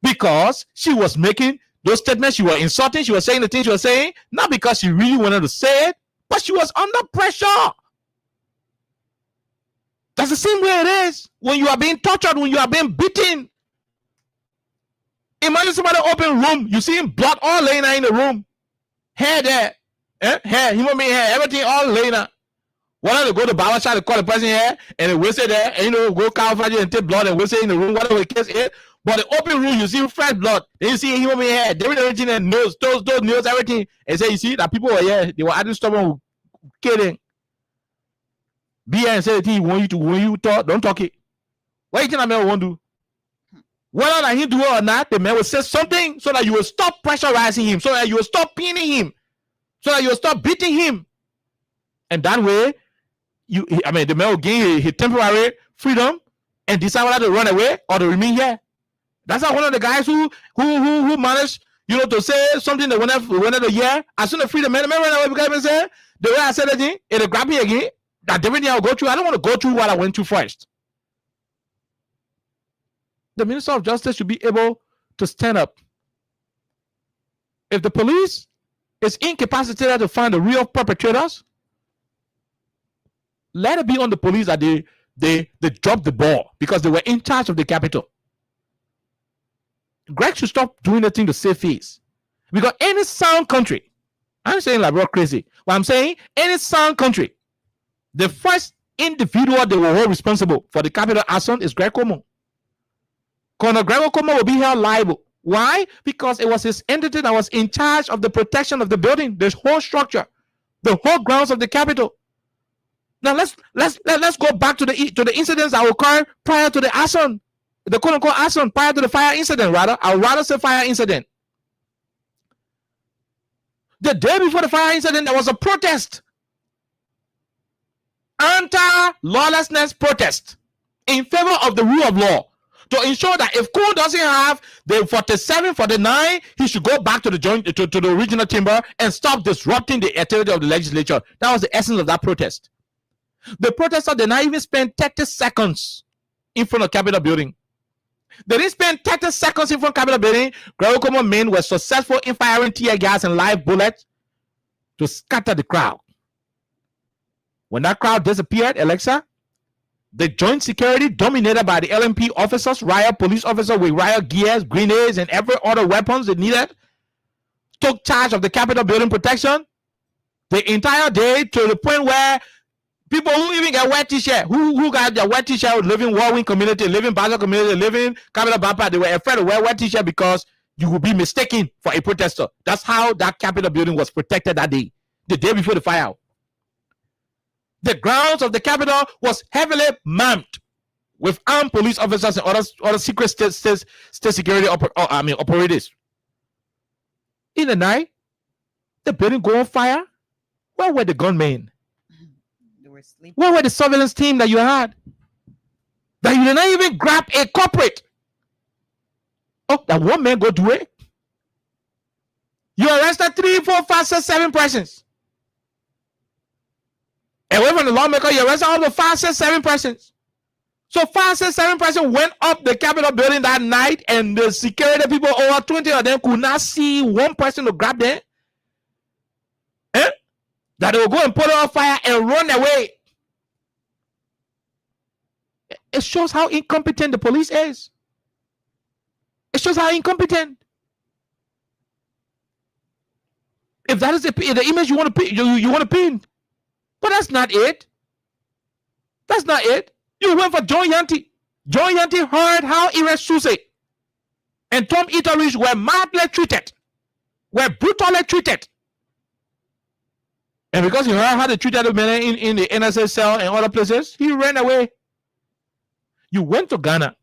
Because she was making those statements, she was insulting, she was saying the things she was saying, not because she really wanted to say it, but she was under pressure. That's the same way it is when you are being tortured, when you are being beaten. Imagine somebody open room, you see him blood all laying in the room. Hair there, hair, human being hair, everything all laying out. Why don't they go to barber shop, they call the person here, and they waste it there, and go camouflage and take blood and waste it in the room, whatever the case is. But the open room, you see fresh blood. Then you see human being hair, everything and nose, those nails, everything. And say, you see that people were here, they were adding stubborn kidding. Be here and say the thing when you talk, don't talk it. What do you think that man won't do? Whether that he do it or not, the man will say something so that you will stop pressurizing him, so that you will stop pinning him, so that you will stop beating him. And that way, the man will gain his temporary freedom and decide whether to run away or to remain here. That's how one of the guys who managed, to say something that whenever year, as soon as freedom man ran away because he said, the way I said it again, it'll grab me again. That everything I'll go through, I don't want to go through what I went through first. The Minister of Justice should be able to stand up. If the police is incapacitated to find the real perpetrators, let it be on the police that they dropped the ball because they were in charge of the capital. Greg should stop doing the thing to save face. Because any sound country, I'm saying like real crazy, but I'm saying any sound country, the first individual they will hold responsible for the capital arson is Greg Como. Colonel Greg Como will be held liable. Why? Because it was his entity that was in charge of the protection of the building, the whole structure, the whole grounds of the capital. Now let's go back to the incidents that occurred prior to the arson, the quote unquote arson, prior to the fire incident. Rather, I would rather say fire incident. The day before the fire incident, there was a protest, anti-lawlessness protest in favor of the rule of law, to ensure that if Kun doesn't have the 47, 49, he should go back to the to the original chamber and stop disrupting the activity of the legislature. That was the essence of that protest. The protesters did not even spend 30 seconds in front of Capitol building. They didn't spend 30 seconds in front of Capitol building. Greg Como men were successful in firing tear gas and live bullets to scatter the crowd. When that crowd disappeared, Alexa, the joint security dominated by the LMP officers, riot police officers with riot gears, grenades, and every other weapons they needed, took charge of the Capitol building protection the entire day, to the point where people who even get wet t-shirt, who got their wet t-shirt, living Warwick community, living Basel community, living Capitol Bampa, they were afraid to wear wet t-shirt because you would be mistaken for a protester. That's how that Capitol building was protected that day, the day before the fire. The grounds of the Capitol was heavily manned with armed police officers and other secret state security operators. In the night, the building go on fire. Where were the gunmen? They were sleeping. Where were the surveillance team that you had? That you did not even grab a culprit. Oh, that one man go do it. You arrested 3, 4, 5, 6, 7 persons. Away from the lawmaker, you arrested all the 5, 6, 7 persons. So 5, 6, 7 persons went up the Capitol building that night, and the security people, over 20 of them, could not see one person to grab them. That they will go and put it on fire and run away. It shows how incompetent the police is. It shows how incompetent. If that is the image you want to you want to paint. But that's not it. That's not it. You went for John Yanti. John Yanti heard how Ira Suse and Tom Etheridge were madly treated, were brutally treated. And because he heard how they treated the men in the NSA cell and other places, he ran away. You went to Ghana.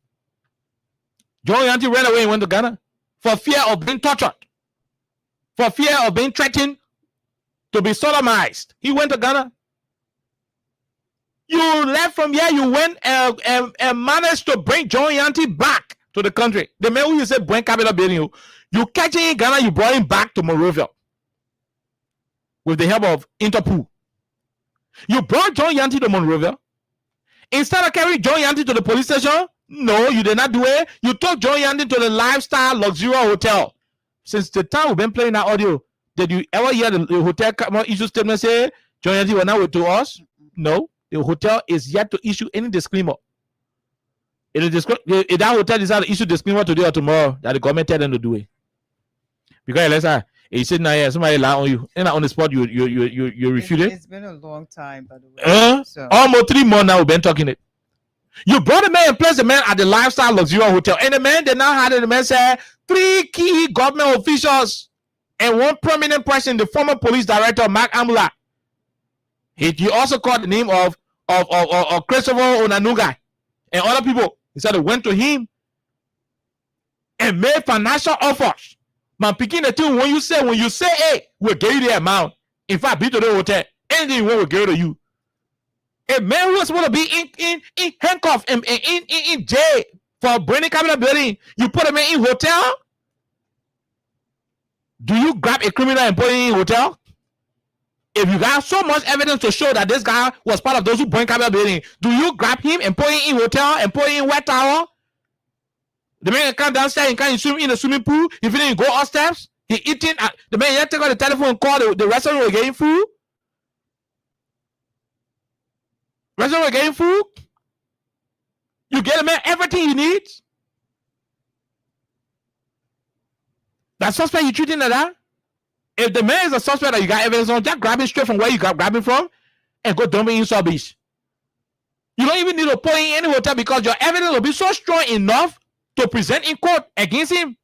John Yanti ran away and went to Ghana for fear of being tortured, for fear of being threatened to be sodomized. He went to Ghana. You left from here, you went and managed to bring John Yanti back to the country. The man who you said bring Capitol building, you catch him in Ghana, you brought him back to Monrovia with the help of Interpol. You brought John Yanti to Monrovia. Instead of carrying John Yanti to the police station, no, you did not do it. You took John Yanti to the Lifestyle Luxury Hotel since the time we've been playing that audio, did you ever hear the hotel come out issue statement say John Yanti were now to us? No, the hotel is yet to issue any disclaimer. If that hotel decide to issue disclaimer today or tomorrow, that the government tell them to do it. Because let's say you sit now here, somebody lie on you, and on the spot you refute it. It's been a long time, by the way. Almost 3 months now we've been talking it. You brought the man and placed the man at the Lifestyle Luxury Hotel, and the man did not have it. The man said 3 key government officials and 1 prominent person, the former police director Mark Amula. He also called the name of Christopher Onanuga and other people. He said they went to him and made financial offers. Man, picking the two when you say, hey, we'll give you the amount. In fact, be to the hotel, anything you want, we'll give it to you. A man who was supposed to be in handcuffed in jail for burning Capitol building, you put him in hotel? Do you grab a criminal and put him in hotel? If you got so much evidence to show that this guy was part of those who burned Capitol building, do you grab him and put him in hotel and put him in wet towel? The man come downstairs and can't swim in the swimming pool. If he didn't go upstairs, he eating. The man yet take out the telephone and call the restaurant we're getting food. Restaurant we're getting food. You get a man everything he needs. That suspect you treating like that? If the man is a suspect that you got evidence on, just grab him straight from where you got grab him from and go dump him in South Beach. You don't even need to put him in any hotel because your evidence will be so strong enough to present in court against him.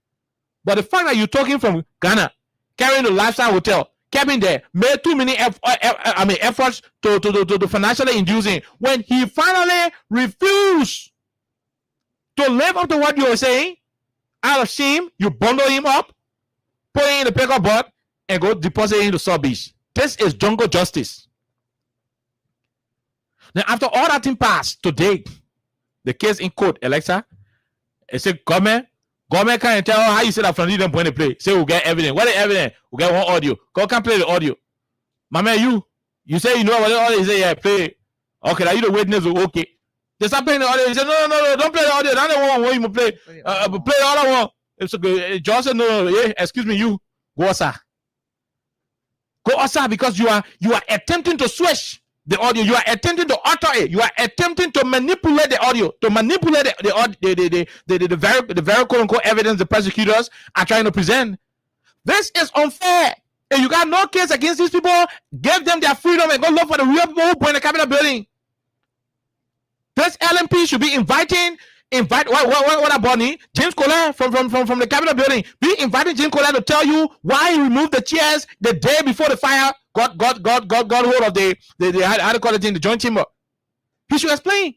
But the fact that you took him from Ghana, carrying the Lifestyle Hotel, kept him there, made too many efforts to financially induce him. When he finally refused to live up to what you were saying, out of shame, you bundle him up, put him in the pickup boat, and go deposit him into South Beach. This is jungle justice. Then after all that thing passed, today, the case in court, Alexa, it said government can't tell how you say that from them when they play. Say we'll get evidence. What is evidence? We'll get one audio. Go can play the audio. My man, you say you know what the audio is. Say yeah, play it. Okay, now you the witness. Okay. They start playing the audio. He said no, don't play the audio. I don't want you to play. Play all I want. It's okay. John said no, yeah, excuse me, you go outside. Go outside because you are attempting to switch the audio. You are attempting to alter it. You are attempting to manipulate the audio, to manipulate the very quote unquote evidence the prosecutors are trying to present. This is unfair. If you got no case against these people, give them their freedom and go look for the real people who burn the Capitol building. This LMP should be invite what about me? James Colette from the Capitol building. Be inviting James Colette to tell you why he removed the chairs the day before the fire got hold of the how to call it in the joint chamber. He should explain.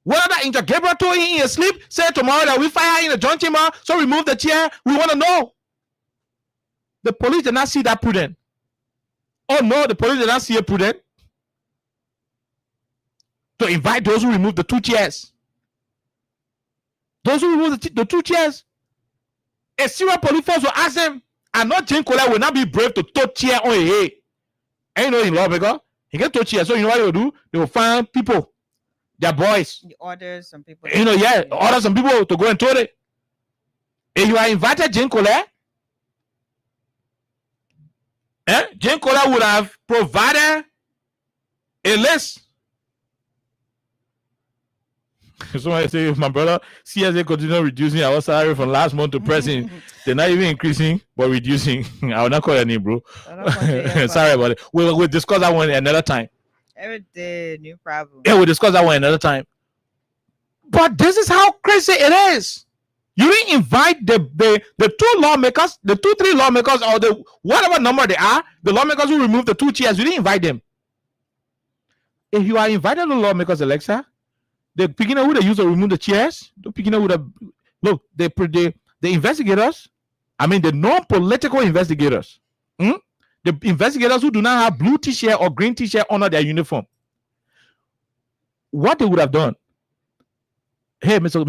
Whether that Angel Gabriel told him in his sleep, said tomorrow that we fire in the joint chamber, so remove the chair. We want to know. The police did not see that prudent. Oh no, the police did not see it prudent to invite those who removed the 2 chairs. Those who remove the 2 chairs. A serial police force will ask them, and not Jane Colette will not be brave to tow chair on a head. And you know in lawmaker, he can tow chair. So you know what they will do? They will find people, their boys. He orders some people. Order some people to go and tow it. If you are invited Jane Colette, Jane Colette would have provided a list. Somebody say, if my brother CSA continue reducing our salary from last month to present, they're not even increasing but reducing. I will not call your name, bro. Sorry about it. We'll discuss that one another time. Every day, new problem. Yeah, we'll discuss that one another time. But this is how crazy it is. You didn't invite the 2 lawmakers, the 3 lawmakers, or the whatever number they are, the lawmakers who removed the 2 chairs. You didn't invite them. If you are invited the lawmakers, Alexa, the beginner who they use to remove the chairs, the beginner would have look, the investigators, I mean the non-political investigators, the investigators who do not have blue t-shirt or green t-shirt under their uniform, what they would have done. Hey, Mr.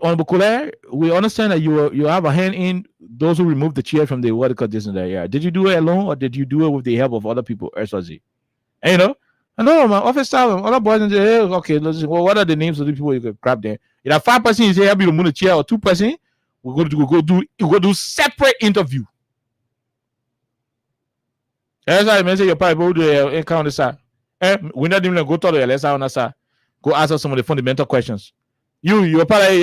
Honorable Colette, we understand that you have a hand in those who removed the chair from the what they call this and that. Yeah, did you do it alone or did you do it with the help of other people? And you know. I know my office staff, other boys and say, okay, let's see, well, what are the names of the people you could grab there? You have 5 persons, you say help you to move the chair, or 2 persons, we go do separate interview. That's why I mentioned your people do encounter sir. We not even go to the LSI on sir. Go answer some of the fundamental questions. Your probably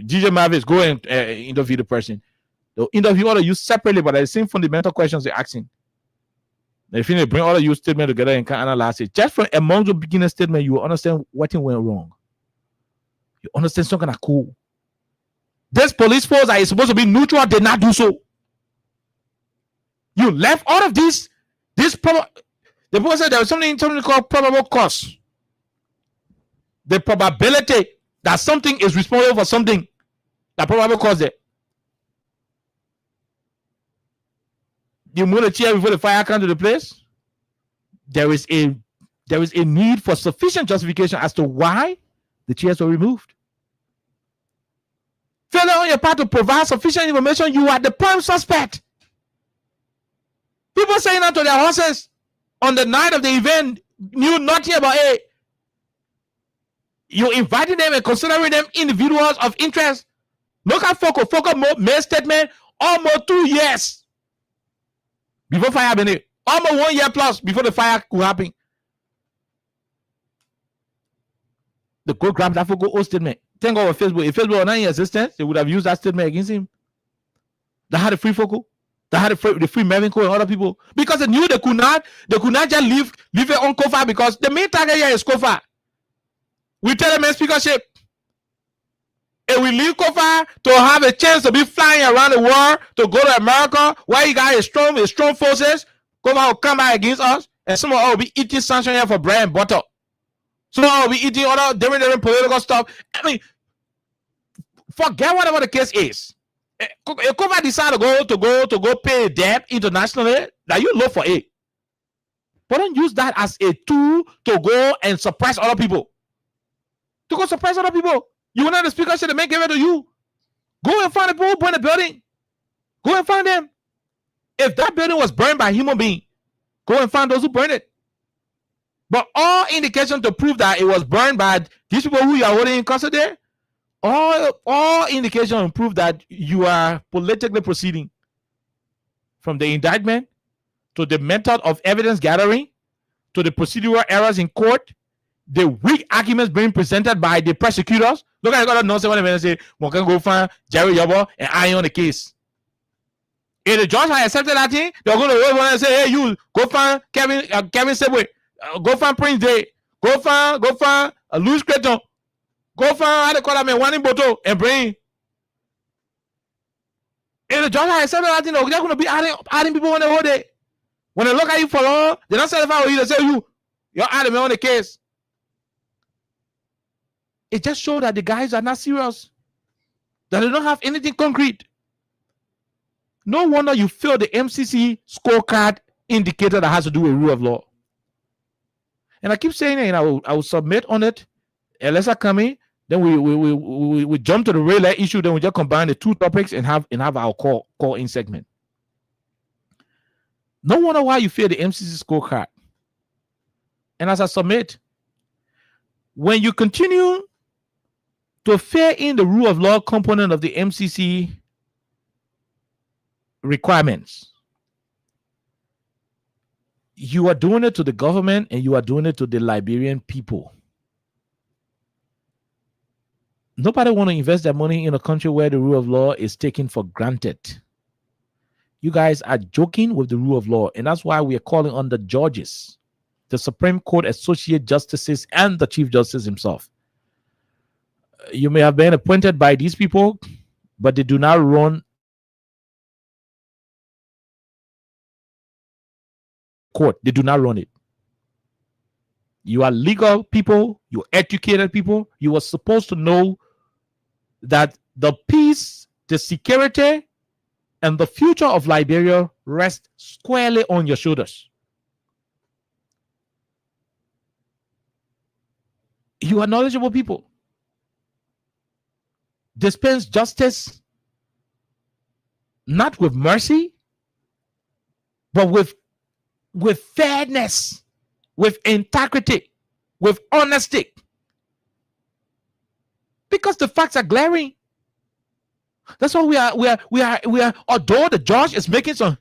DJ Mavis go and interview the person. They'll interview all of you separately, but the same fundamental questions they're asking. If you bring all of you statement together and can analyze it, just from among the beginning statement, you will understand what went wrong. You understand something kind of cool. This police force that is supposed to be neutral did not do so. You left all of this the people said there was something called probable cause. The probability that something is responsible for something, that probable cause it. You move the chair before the fire comes to the place. There is a need for sufficient justification as to why the chairs were removed. Failure on your part to provide sufficient information, you are the prime suspect. People saying that to their horses on the night of the event knew nothing about it. You inviting them and considering them individuals of interest. Look at Foco made statement almost 2 years before fire happened. Almost 1 year plus before the fire could happen. The court grabbed that Foco old statement. Thank God for Facebook. If Facebook were not in existence, they would have used that statement against him. They had a free Foco. They had the free Melvin Cole and other people. Because they knew they could not just leave it on Kofa because the main target here is Kofa. We tell them in speakership. And we leave Kofa to have a chance to be flying around the world to go to America where you got a strong forces. Kofa will come back against us. And some of us will be eating sunshine here for bread and butter. Some of us will be eating other different political stuff. I mean, forget whatever the case is. If Kofa decide to go pay debt internationally, that you look for it. But don't use that as a tool to go and suppress other people. To go suppress other people. You want the speaker should make it to you. Go and find the people who burned the building. Go and find them. If that building was burned by a human being, go and find those who burned it. But all indication to prove that it was burned by these people who you are holding in custody, all indication prove that you are politically proceeding. From the indictment to the method of evidence gathering to the procedural errors in court, the weak arguments being presented by the prosecutors. Look at the nonsense when they say, we can go find Jerry Yobo and I on the case. If the judge has accepted that thing, they're going to go and say, hey, you go find Kevin Sebwe, go find Prince Day, go find Louis Creighton, go find how they call him Wani Boto and bring. If the judge has accepted that thing, they're going to be adding people on the whole day. When they look at you for long, they're not satisfied with you. They say you're adding me on the case. It just shows that the guys are not serious. That they don't have anything concrete. No wonder you feel the MCC scorecard indicator that has to do with rule of law. And I keep saying it, and I will submit on it. Unless I come in, then we jump to the relay issue. Then we just combine the two topics and have our call in segment. No wonder why you feel the MCC scorecard. And as I submit, when you continue to fair in the rule of law component of the MCC requirements, you are doing it to the government and you are doing it to the Liberian people. Nobody want to invest their money in a country where the rule of law is taken for granted. You guys are joking with the rule of law, and that's why we are calling on the judges, the Supreme Court Associate Justices, and the Chief Justice himself. You may have been appointed by these people, but they do not run court. They do not run it. You are legal people. You're educated people. You are supposed to know that the peace, the security, and the future of Liberia rest squarely on your shoulders. You are knowledgeable people. Dispense justice not with mercy, but with fairness, with integrity, with honesty. Because the facts are glaring. That's why we are. Although the judge is making some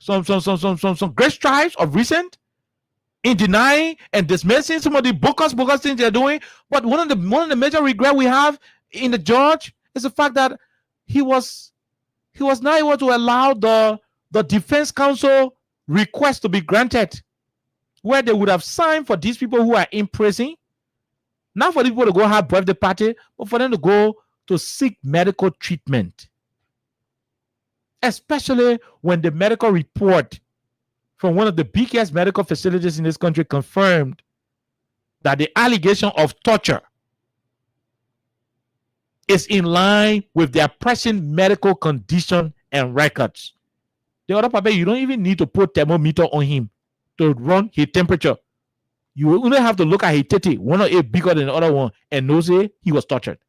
great strides of recent in denying and dismissing some of the bogus things they're doing, but one of the major regret we have in the judge is the fact that he was not able to allow the defense counsel request to be granted, where they would have signed for these people who are in prison, not for the people to go have birthday party, but for them to go to seek medical treatment. Especially when the medical report from one of the biggest medical facilities in this country confirmed that the allegation of torture is in line with their present medical condition and records. The other part, you don't even need to put thermometer on him to run his temperature. You only have to look at his titty, one of it bigger than the other one, and know say he was tortured.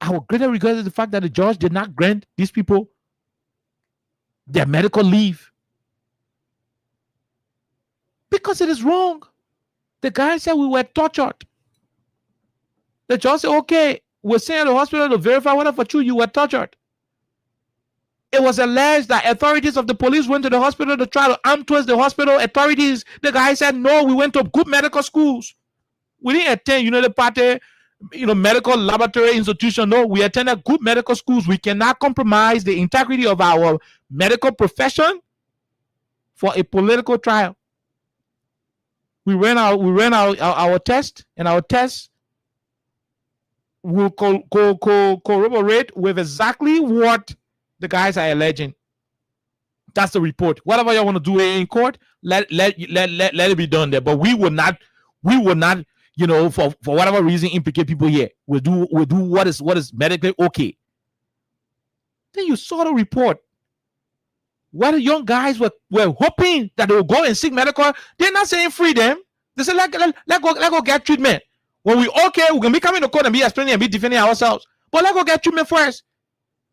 Our greater regret is the fact that the judge did not grant these people their medical leave. Because it is wrong. The guy said we were tortured. The judge said, okay, we're sending the hospital to verify whether for true you were tortured. It was alleged that authorities of the police went to the hospital to try to arm twist the hospital authorities. The guy said, no, we went to good medical schools. We didn't attend United Party, medical laboratory institution. No, we attended good medical schools. We cannot compromise the integrity of our medical profession for a political trial. We ran our test, and our test will corroborate with exactly what the guys are alleging. That's the report. Whatever you want to do in court, let it be done there. But we will not, for whatever reason, implicate people here. We'll do what is medically okay. Then you saw the report. Where the young guys were hoping that they will go and seek medical. They're not saying free them. They say let go get treatment. When we okay, we can be coming to court and be explaining and be defending ourselves. But let's go get treatment first.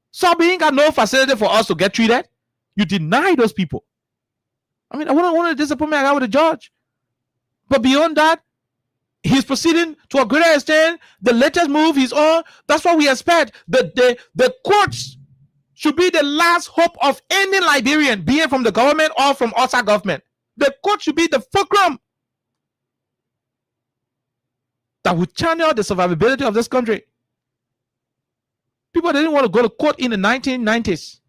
So being got no facility for us to get treated, you deny those people. I mean, I want to disappoint I got with the judge. But beyond that, he's proceeding to a greater extent. The latest move he's on. That's what we expect. The courts should be the last hope of any Liberian, be it from the government or from outside government. The court should be the fulcrum that would channel the survivability of this country. People didn't want to go to court in the 1990s.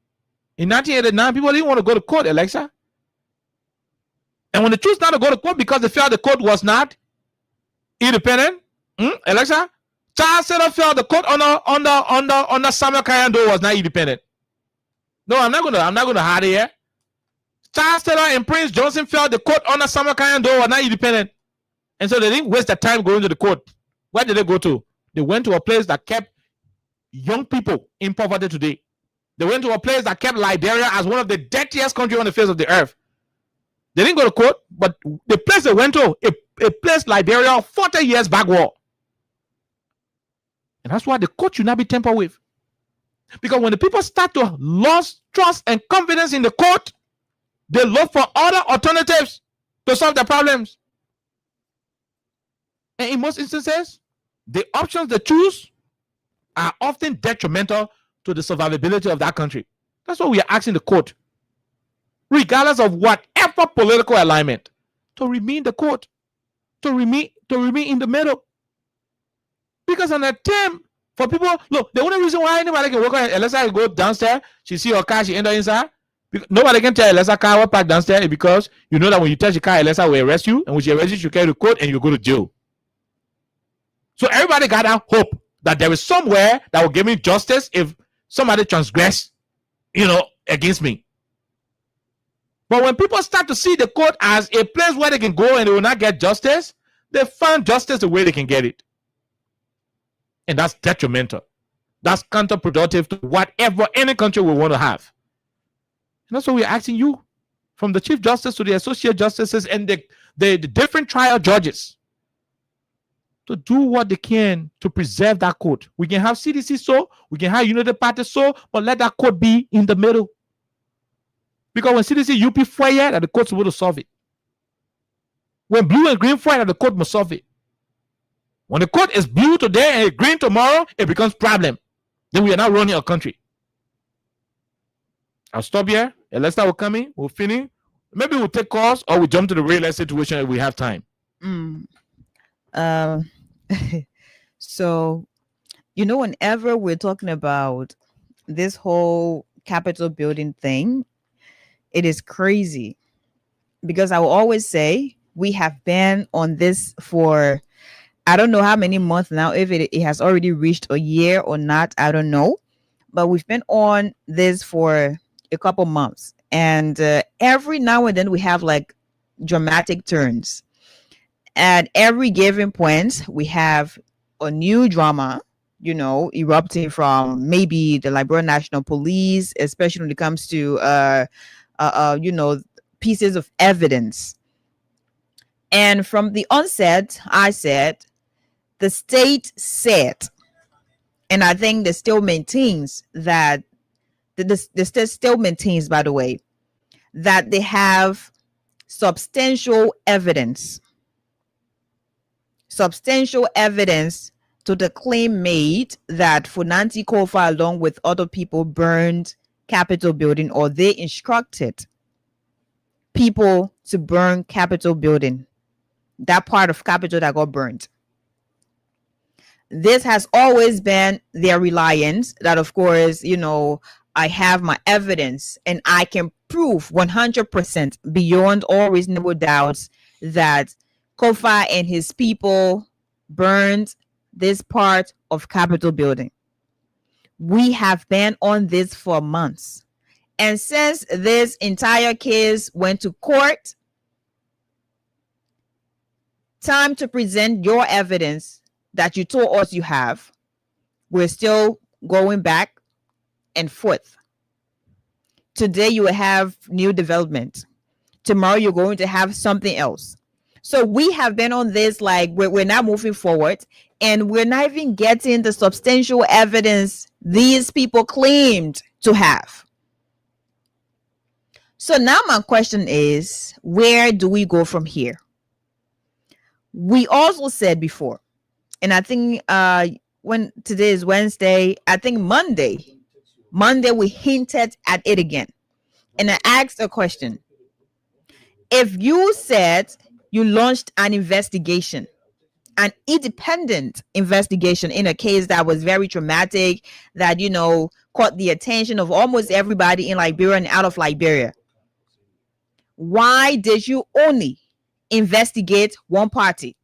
In 1989, people didn't want to go to court, Alexa. And when they choose not to go to court because they felt the court was not independent, Alexa, Charles Taylor felt the court under Samuel Kayando was not independent. No, I'm not gonna hide it here. Charles Taylor and Prince Johnson felt the court under Samuel Kayando was not independent. And so they didn't waste their time going to the court. Where did they go to? They went to a place that kept young people in poverty today. They went to a place that kept Liberia as one of the dirtiest countries on the face of the earth. They didn't go to court, but the place they went to, a place Liberia 40 years back war. And that's why the court should not be tampered with. Because when the people start to lose trust and confidence in the court, they look for other alternatives to solve their problems. And in most instances, the options they choose are often detrimental to the survivability of that country. That's what we are asking the court, regardless of whatever political alignment, to remain the court, to remain in the middle. Because an attempt for people, look, the only reason why anybody can work on it, unless I go downstairs, she see her car, she enter inside. Nobody can tell Alessa car what park downstairs because you know that when you touch the car, Alessa will arrest you, and when she arrests you, carry to court and you go to jail. So everybody got that hope that there is somewhere that will give me justice if somebody transgress, against me. But when people start to see the court as a place where they can go and they will not get justice, they find justice the way they can get it. And that's detrimental. That's counterproductive to whatever any country will want to have. And that's what we're asking you, from the Chief Justice to the Associate Justices and the different trial judges, to do what they can to preserve that court. We can have CDC so, we can have United Party so, but let that court be in the middle. Because when CDC UP fire, that the court's able to solve it. When blue and green fire, that the court must solve it. When the court is blue today and green tomorrow, it becomes problem. then we are not running a country. I'll stop here. Lester will come in. We'll finish. Maybe we'll take calls or we'll jump to the real estate situation if we have time. So, whenever we're talking about this whole Capitol building thing, it is crazy because I will always say we have been on this for I don't know how many months now, if it has already reached a year or not, I don't know. But we've been on this for a couple months. And every now and then we have like dramatic turns. At every given point, we have a new drama, erupting from maybe the Liberian National Police, especially when it comes to, pieces of evidence. And from the onset, I said, the state said, and I think the still maintains that, the state still maintains, by the way, that they have substantial evidence to the claim made that Funanti Kofa, along with other people, burned Capitol building, or they instructed people to burn Capitol building, that part of Capitol that got burned. This has always been their reliance that, of course, I have my evidence and I can prove 100% beyond all reasonable doubts that Kofa and his people burned this part of Capitol building. We have been on this for months. And since this entire case went to court, time to present your evidence that you told us you have. We're still going back and forth. Today you will have new development. Tomorrow you're going to have something else. So we have been on this, like we're not moving forward, and we're not even getting the substantial evidence these people claimed to have. So now my question is, where do we go from here? We also said before, and I think when today is Wednesday, I think Monday we hinted at it again. And I asked a question. If you said you launched an investigation, an independent investigation in a case that was very traumatic, that, caught the attention of almost everybody in Liberia and out of Liberia, why did you only investigate one party?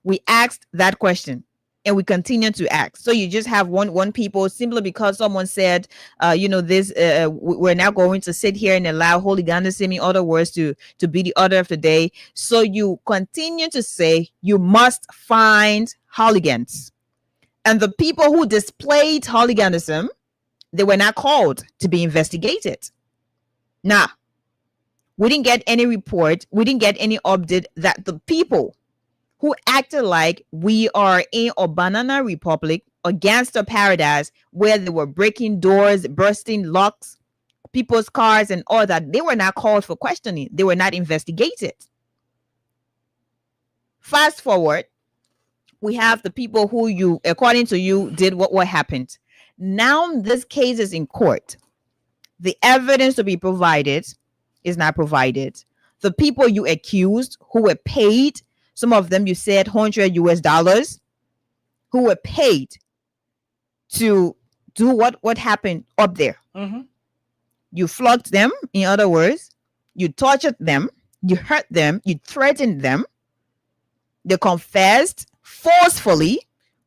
We asked that question and we continue to ask. So you just have one people simply because someone said, we're now going to sit here and allow hooliganism, in other words, to be the order of the day. So you continue to say you must find hooligans. And the people who displayed hooliganism, they were not called to be investigated. Now, we didn't get any report. We didn't get any update that the people who acted like we are in a banana republic or gangster paradise where they were breaking doors, bursting locks, people's cars and all that, they were not called for questioning. They were not investigated. Fast forward, we have the people who according to you, did what happened. Now this case is in court. The evidence to be provided is not provided. The people you accused who were paid, some of them you said $100, who were paid to do what happened up there. Mm-hmm. You flogged them, in other words, you tortured them, you hurt them, you threatened them. They confessed forcefully,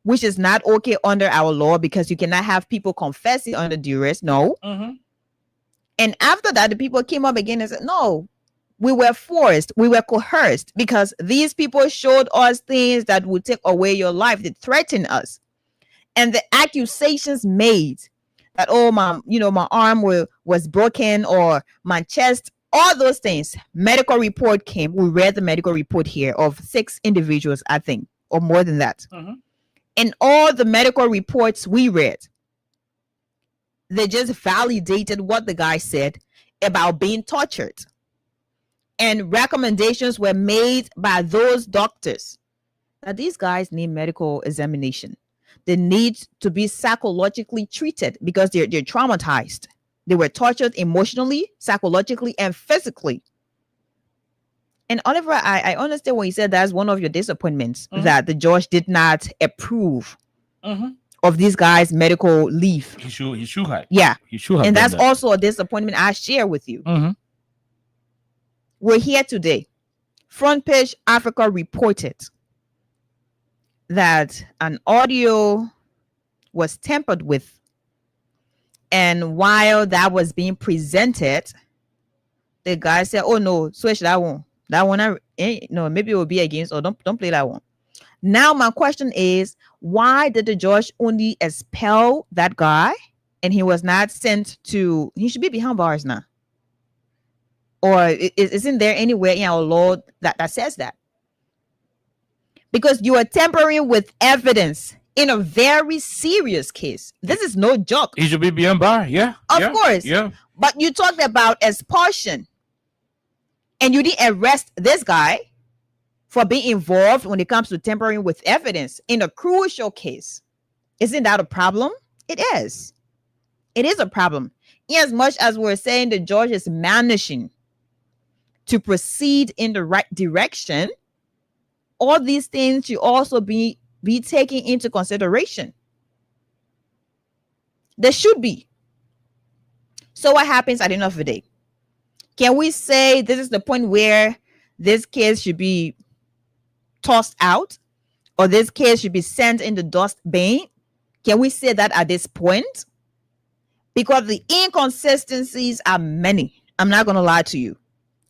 which is not okay under our law because you cannot have people confessing under duress. No. Mm-hmm. And after that, the people came up again and said, no, we were forced, we were coerced because these people showed us things that would take away your life. They threatened us. And the accusations made that, oh, my arm was broken or my chest, all those things. Medical report came. We read the medical report here of 6 individuals, I think, or more than that. Mm-hmm. And all the medical reports we read, they just validated what the guy said about being tortured. And recommendations were made by those doctors that these guys need medical examination. they need to be psychologically treated because they're traumatized. They were tortured emotionally, psychologically, and physically. And Oliver, I understand when you said that's one of your disappointments, that the judge did not approve of these guys' medical leave. He should have. Yeah. He should have. And done that's that. also a disappointment I share with you. We're here today. Front Page Africa reported that an audio was tampered with. And while that was being presented, the guy said, "Oh no, switch that one. That one, no, maybe it will be against, or don't play that one." Now, my question is, why did the judge only expel that guy and he was not sent to, he should be behind bars now? Or isn't there anywhere in our law that says that? Because you are tampering with evidence in a very serious case. This is no joke. He should be behind bar. Yeah. Of course. Yeah. But you talked about expulsion. And you didn't arrest this guy for being involved when it comes to tampering with evidence in a crucial case. Isn't that a problem? It is. It is a problem. In as much as we're saying the judge is managing to proceed in the right direction, all these things should also be taken into consideration. There should be. So what happens at the end of the day? Can we say this is the point where this case should be tossed out, or this case should be sent in the dustbin? Can we say that at this point? Because the inconsistencies are many. I'm not going to lie to you.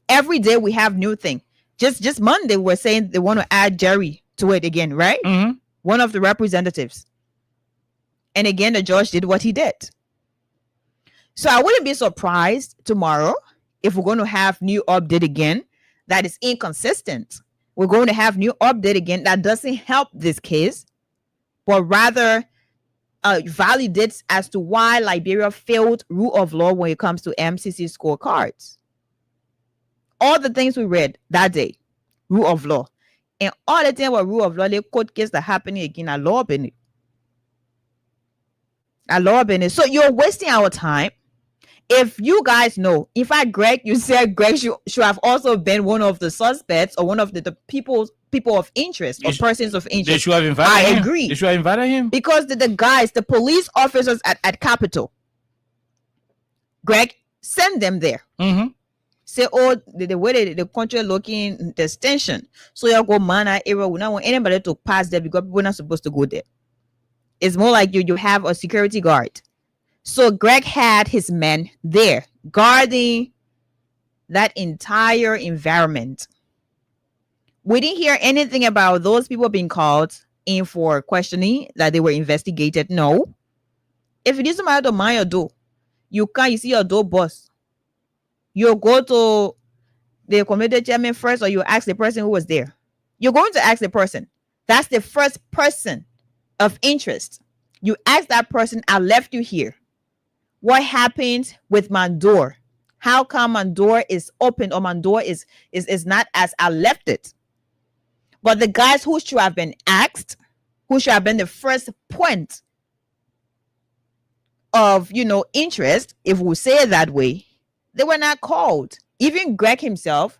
Every day we have new thing. Just Monday, we're saying they want to add Jerry to it again, right? One of the representatives. And again, the judge did what he did. So I wouldn't be surprised tomorrow if we're going to have new update again that is inconsistent. We're going to have new update again that doesn't help this case, but rather validates as to why Liberia failed rule of law when it comes to MCC scorecards. All the things we read that day, rule of law, and all the things about rule of law, the court case that happening again at law business. So you're wasting our time. If you guys know, in fact, Greg, you said Greg should have also been one of the suspects or one of the people of interest or persons of interest. They should have invited him. I agree. They should have invited him. Because the guys, the police officers at Capitol, Greg, send them there. Say, oh, the way the country looking, there's tension. So you go man area. We don't want anybody to pass there because we're not supposed to go there. It's more like you have a security guard. So Greg had his men there guarding that entire environment. We didn't hear anything about those people being called in for questioning, that they were investigated. No. If it doesn't matter to mind your door, you see your door boss. You go to the committee chairman first, or you ask the person who was there. You're going to ask the person. That's the first person of interest. You ask that person, I left you here. What happened with Mandor? How come Mandor is open or Mandor is not as I left it? But the guys who should have been asked, who should have been the first point of, interest, if we say it that way, they were not called. Even Greg himself,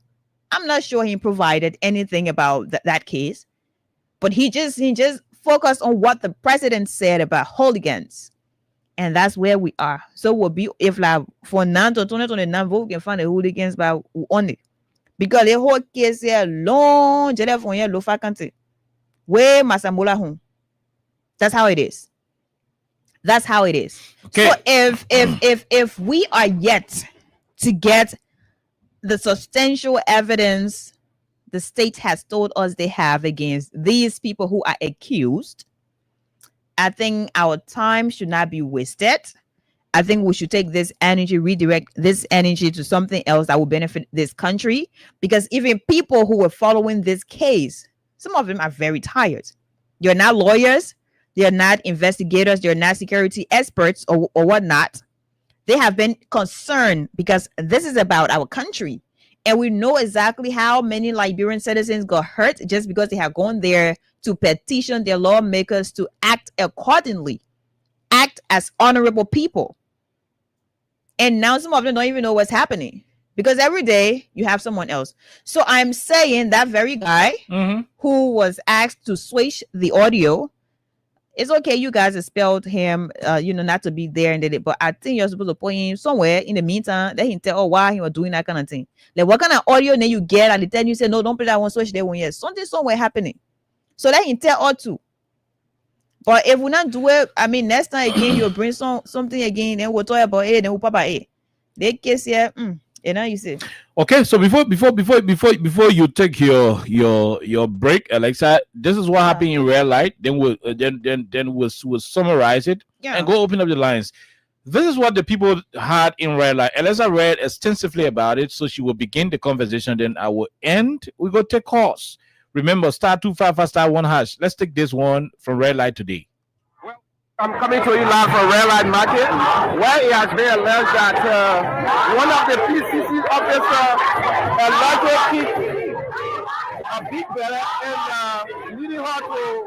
I'm not sure he provided anything about that case, but he just focused on what the president said about hooligans. And that's where we are. So we'll be, if like for now to 2029, we can find the hooligans by on it. Because the whole case here long for here low country. Where Masambola home. That's how it is. That's how it is. Okay. So if we are yet to get the substantial evidence the state has told us they have against these people who are accused, I think our time should not be wasted. I think we should take this energy, redirect this energy to something else that will benefit this country. Because even people who were following this case, some of them are very tired. You're not lawyers. They're not investigators. They're not security experts or whatnot. They have been concerned because this is about our country. And we know exactly how many Liberian citizens got hurt just because they have gone there to petition their lawmakers to act accordingly, act as honorable people. And now some of them don't even know what's happening because every day you have someone else. So I'm saying that very guy who was asked to switch the audio, it's okay. You guys expelled him, not to be there and did it. But I think you're supposed to put him somewhere in the meantime. Let him tell why he was doing that kind of thing. Like what kind of audio then you get and they tell you say no, don't play that one, switch that one. Yes, something somewhere happening. So let him tell all two. But if we not do it, I mean, next time again you'll bring something again, then we'll talk about it. Then we'll papa it. They case here, you see. Okay, so before you take your break, Alexa, this is what happened in Red Light. Then we'll summarize it and go open up the lines. This is what the people had in Red Light. Alexa read extensively about it, so she will begin the conversation. Then I will end. We go take calls. Remember, *255 *1#. Let's take this one from Red Light today. I'm coming to you live from Red Light Market, where it has been alleged that one of the PCC officers allegedly a big brother and leading her to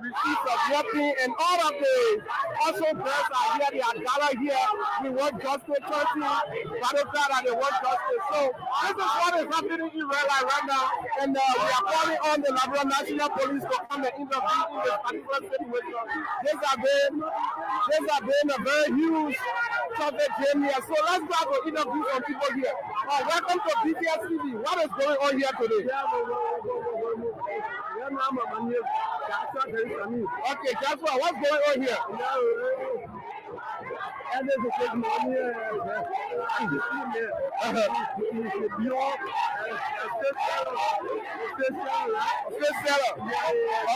receive some weapon, and all of the also girls are here, they are gathered here. We want justice, battlefield, and they want justice. So this is what is happening in Red Light right now, and we are calling on the Liberia National Police to come and intervene in this particular situation. This has been a very huge traffic jam here. So let's go to interview some people here. Welcome to BTS TV. What is going on here today? Okay, Joshua, what's going on here?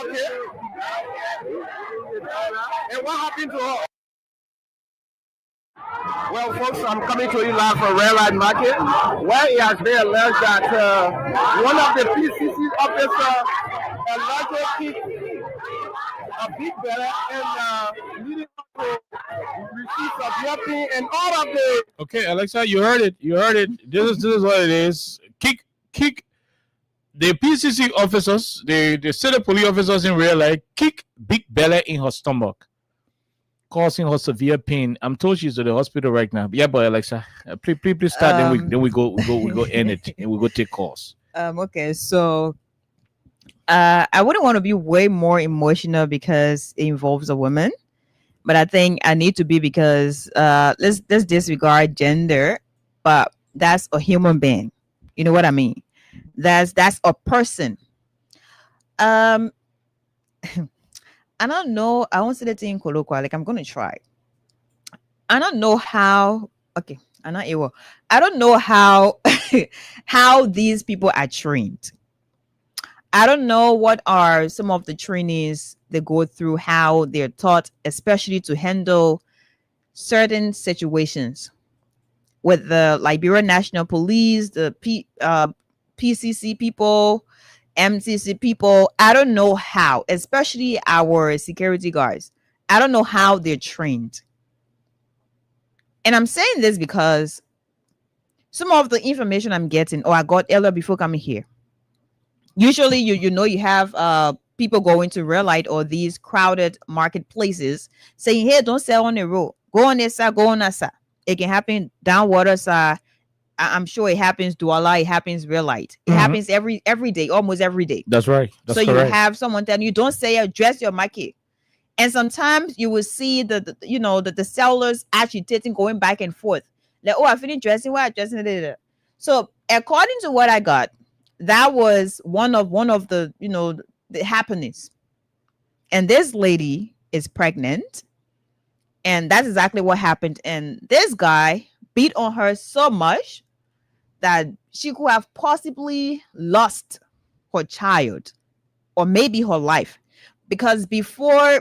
Okay. And what happened to her? Well, folks, I'm coming to you live from Red Light Market, where it has been alleged that one of the PCC officers allegedly a big brother and leading her to receive some weapon and all of the. Okay, Alexa, you heard it. This is what it is. Kick. The PCC officers, the city police officers in Red Light, kick Big Bella in her stomach, causing her severe pain. I'm told she's at the hospital right now. Yeah, but Alexa, please start. Then we go end it and we go take calls. Okay, so I wouldn't want to be way more emotional because it involves a woman, but I think I need to be because let's disregard gender, but that's a human being. You know what I mean? That's a person. I don't know. I won't say the thing colloquial. Like I'm gonna try. I don't know how. Okay, I'm not able. I don't know how how these people are trained. I don't know what are some of the trainings they go through, how they're taught, especially to handle certain situations with the Liberian National Police, the PCC people, MCC people. I don't know how, especially our security guards. I don't know how they're trained. And I'm saying this because some of the information I'm getting, or I got earlier before coming here, usually you have people going to Red Light or these crowded marketplaces saying, hey, don't sell on the road. Go on this side, go on that side. It can happen down water side. I'm sure it happens Douala, it happens Red Light. It happens every day, almost every day. That's right. So you have someone telling you, don't say address your market. And sometimes you will see the sellers agitating, going back and forth. Like, oh, I finished dressing, why dressing it? So according to what I got, that was one of the the happenings. And this lady is pregnant. And that's exactly what happened. And this guy beat on her so much that she could have possibly lost her child or maybe her life. Because before, I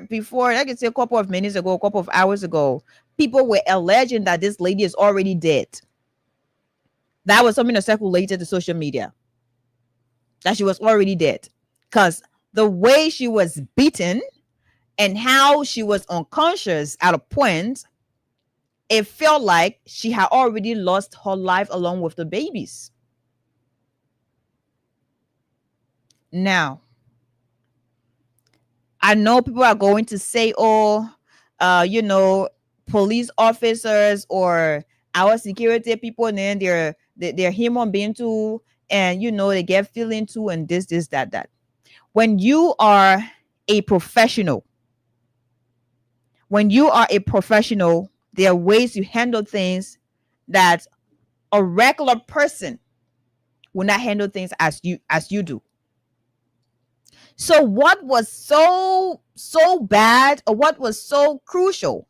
can say a couple of minutes ago, a couple of hours ago, people were alleging that this lady is already dead. That was something that circulated to social media, that she was already dead. Because the way she was beaten and how she was unconscious at a point, it felt like she had already lost her life along with the babies. Now, I know people are going to say, oh, police officers or our security people, and then they're human being too, and they get feeling too, and this, that. When you are a professional, there are ways you handle things that a regular person will not handle things as you do. So what was so bad, or what was so crucial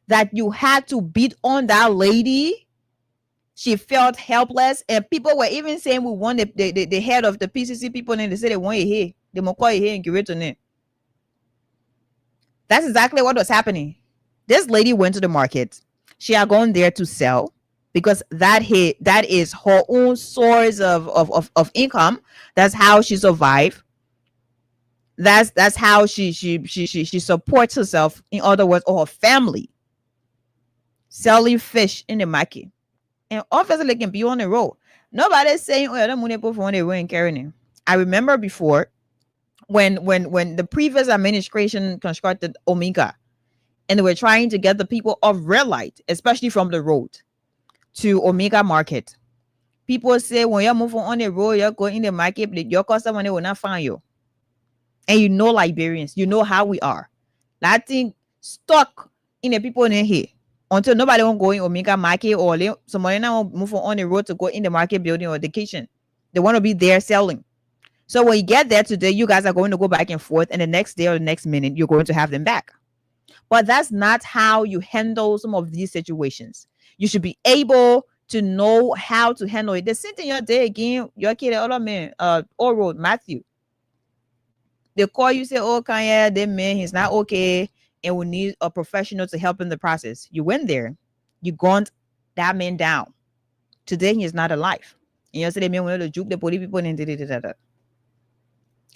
that you had to beat on that lady? She felt helpless, and people were even saying we want the head of the PCC people, and they said they want you here. They will call you here and give it to them. That's exactly what was happening. This lady went to the market. She had gone there to sell because that is her own source of income. That's how she survived. That's how she supports herself. In other words, or her family, selling fish in the market. And obviously, can be on the road. Nobody's saying, "Oh, the money for on the road and carrying it." I remember before when the previous administration constructed Omega, and they were trying to get the people of red light, especially from the road, to Omega Market. People say when you're moving on the road, you're going in the market, your customer will not find you. And Liberians, you know how we are. That thing stuck in the people in here until nobody won't go in Omega Market, or somebody now move on the road to go in the market building or the kitchen. They want to be there selling. So when you get there today, you guys are going to go back and forth, and the next day or the next minute, you're going to have them back. But that's not how you handle some of these situations. You should be able to know how to handle it. The same thing your day again, your kid, other man, Oral Matthew. They call you, say, oh, Kanye, that man, he's not okay, and we need a professional to help in the process. You went there, you gunned that man down. Today, he is not alive. And you say, the man wanted to juke the police people and da.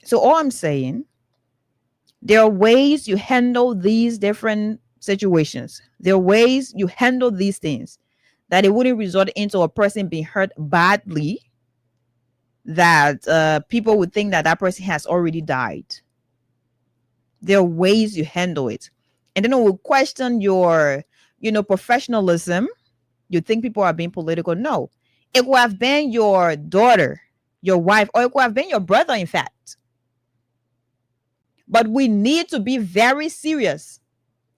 So all I'm saying, there are ways you handle these different situations. There are ways you handle these things that it wouldn't result into a person being hurt badly, that people would think that person has already died. There are ways you handle it. And then it will question your, professionalism. You think people are being political. No. It could have been your daughter, your wife, or it could have been your brother, in fact. But we need to be very serious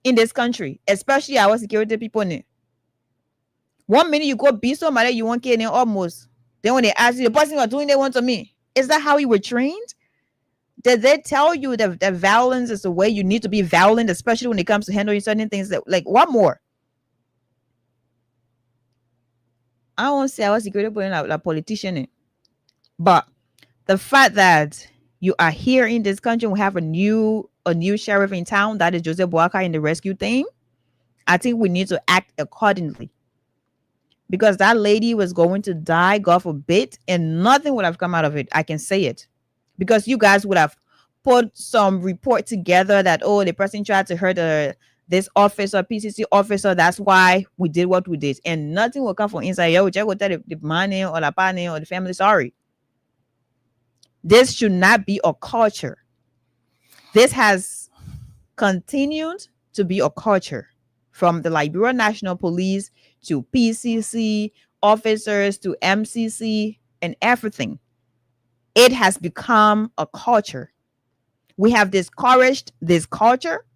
in this country, especially our security people. 1 minute you go beat somebody, you won't get in almost. Then when they ask you, the person you're doing, they want to me. Is that how you were trained? Did they tell you that violence is the way you need to be violent, especially when it comes to handling certain things? What more? I won't say I was security people like a politician, but the fact that you are here in this country, we have a new sheriff in town, that is Joseph Boakai, in the rescue team. I think we need to act accordingly, because that lady was going to die, God forbid, and nothing would have come out of it. I can say it, because you guys would have put some report together that, oh, the person tried to hurt this officer, PCC officer. That's why we did what we did, and nothing will come from inside. Yo, Jack will tell the money or the partner or the family sorry. This should not be a culture. This has continued to be a culture, from the Liberia National Police to PCC officers to MCC and everything. It has become a culture. We have discouraged this culture.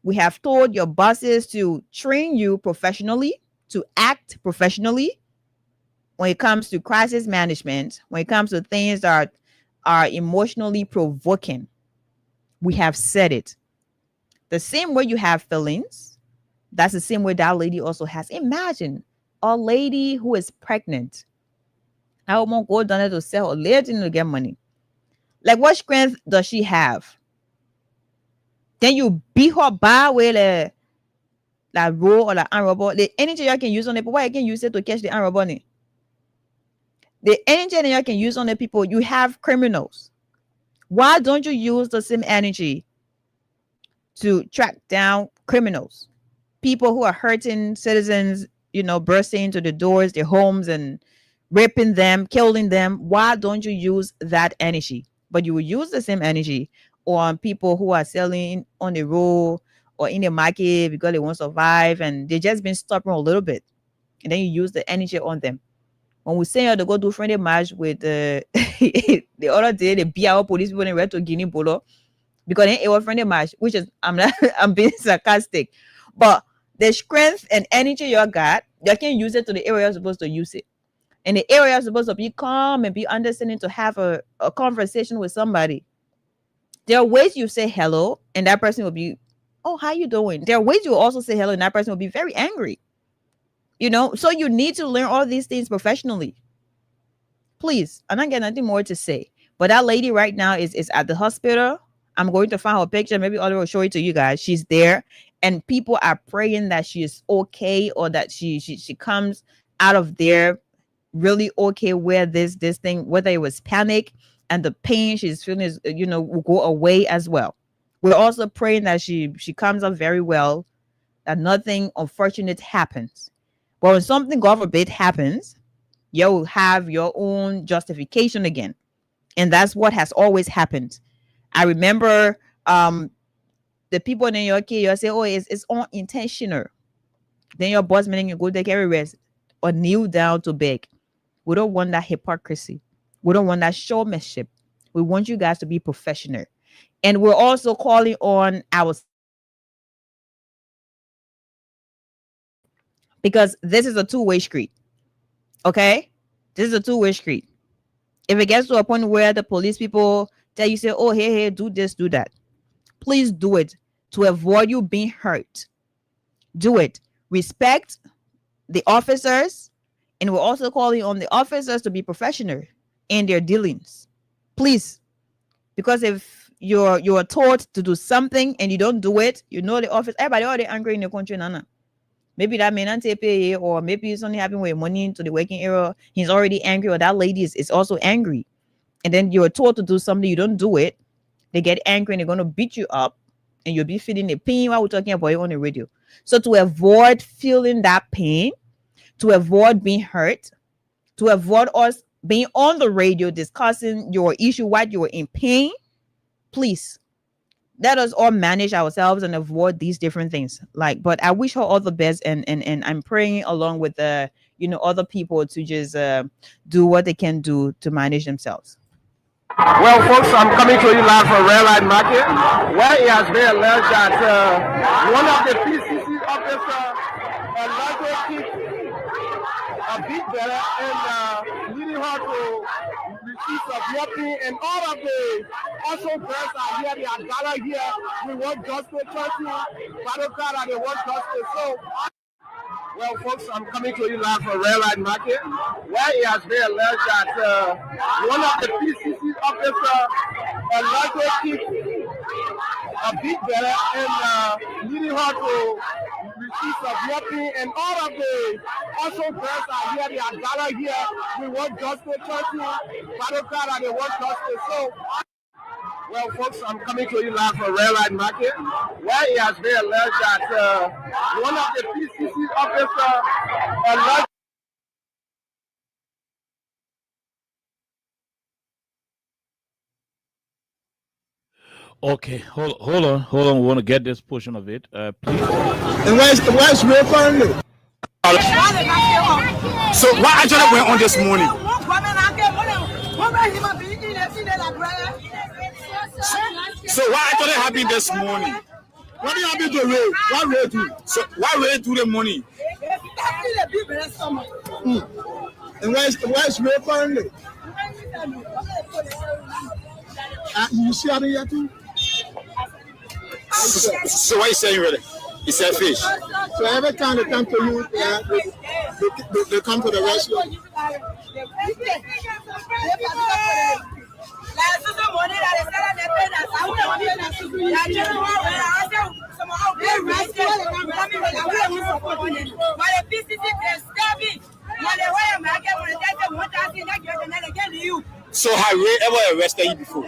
We have told your bosses to train you professionally, to act professionally when it comes to crisis management, when it comes to things that are emotionally provoking. We have said it. The same way you have feelings, that's the same way that lady also has. Imagine a lady who is pregnant. I won't go down there to sell a lady to get money. Like, what strength does she have? Then you beat her by with a roll or the unrobot. The energy you can use on it, but why you can use it to catch the unrobot? The energy that you can use on the people, you have criminals. Why don't you use the same energy to track down criminals? People who are hurting citizens, bursting into the doors, their homes, and raping them, killing them. Why don't you use that energy? but you will use the same energy on people who are selling on the road or in the market because they won't survive and they just been stubborn a little bit. And then you use the energy on them. When we say to go do friendly match with the other day, the BIO police people in Red to Guinea Bolo, because it was friendly match, which is I'm being sarcastic. But the strength and energy you got, you can use it to the area you're supposed to use it. And the area you're supposed to be calm and be understanding to have a conversation with somebody. There are ways you say hello, and that person will be, oh, how you doing? There are ways you also say hello, and that person will be very angry. You know, so you need to learn all these things professionally. Please, I'm not getting nothing more to say. But that lady right now is at the hospital. I'm going to find her picture. Maybe Oliver will show it to you guys. She's there, and people are praying that she is okay or that she comes out of there really okay. Where this thing, whether it was panic and the pain she's feeling is, you know, will go away as well. We're also praying that she comes up very well, that nothing unfortunate happens. But when something, God forbid, happens, you'll have your own justification again. And that's what has always happened. I remember the people in your case, you say, oh, it's unintentional. Then your boss meaning you go take every rest or kneel down to beg. We don't want that hypocrisy. We don't want that showmanship. We want you guys to be professional. And we're also calling on our, because this is a two-way street. Okay? This is a two-way street. If it gets to a point where the police people tell you, say, oh, hey, do this, do that, please do it to avoid you being hurt. Do it. Respect the officers, and we're also calling on the officers to be professional in their dealings. Please. Because if you're taught to do something and you don't do it, you know the office, everybody already angry in the country, Nana. Maybe that may not pay, or maybe it's only happening with money into the working area. He's already angry, or that lady is also angry. And then you're told to do something, you don't do it. They get angry and they're going to beat you up, and you'll be feeling the pain while we're talking about it on the radio. So to avoid feeling that pain, to avoid being hurt, to avoid us being on the radio discussing your issue while you're in pain, please let us all manage ourselves and avoid these different things. But I wish her all the best, and I'm praying along with the other people to just do what they can do to manage themselves. Well, folks, I'm coming to you live from Red Light Market, where it has been alleged that one of the PCC officers allegedly kicked a big better and leading her to receive some whooping, and all of the also press are here, they are gathered here. We want justice, battle card, and they want justice. So, well, folks, I'm coming to you live from Red Light Market, where it has been alleged that one of the PCC officers allegedly kicked a big better and leading her to receive some whooping, and all of the also press are here, they are gathered here. We want justice, battle card, and they want justice. So, well, folks, I'm coming to you live from Red Light Market, where it has been alleged that one of the PCC officers alleged. Okay, hold on. We want to get this portion of it, please. And where's Ray Farley? So what actually went on this morning? So what actually happened this morning? What happened to Ray? What Ray do? So what Ray do the money? And where's Ray Farley? You see how they are too? So what you saying really? He said fish. So every time they come to you, they come to the restaurant. So have we ever arrested you before?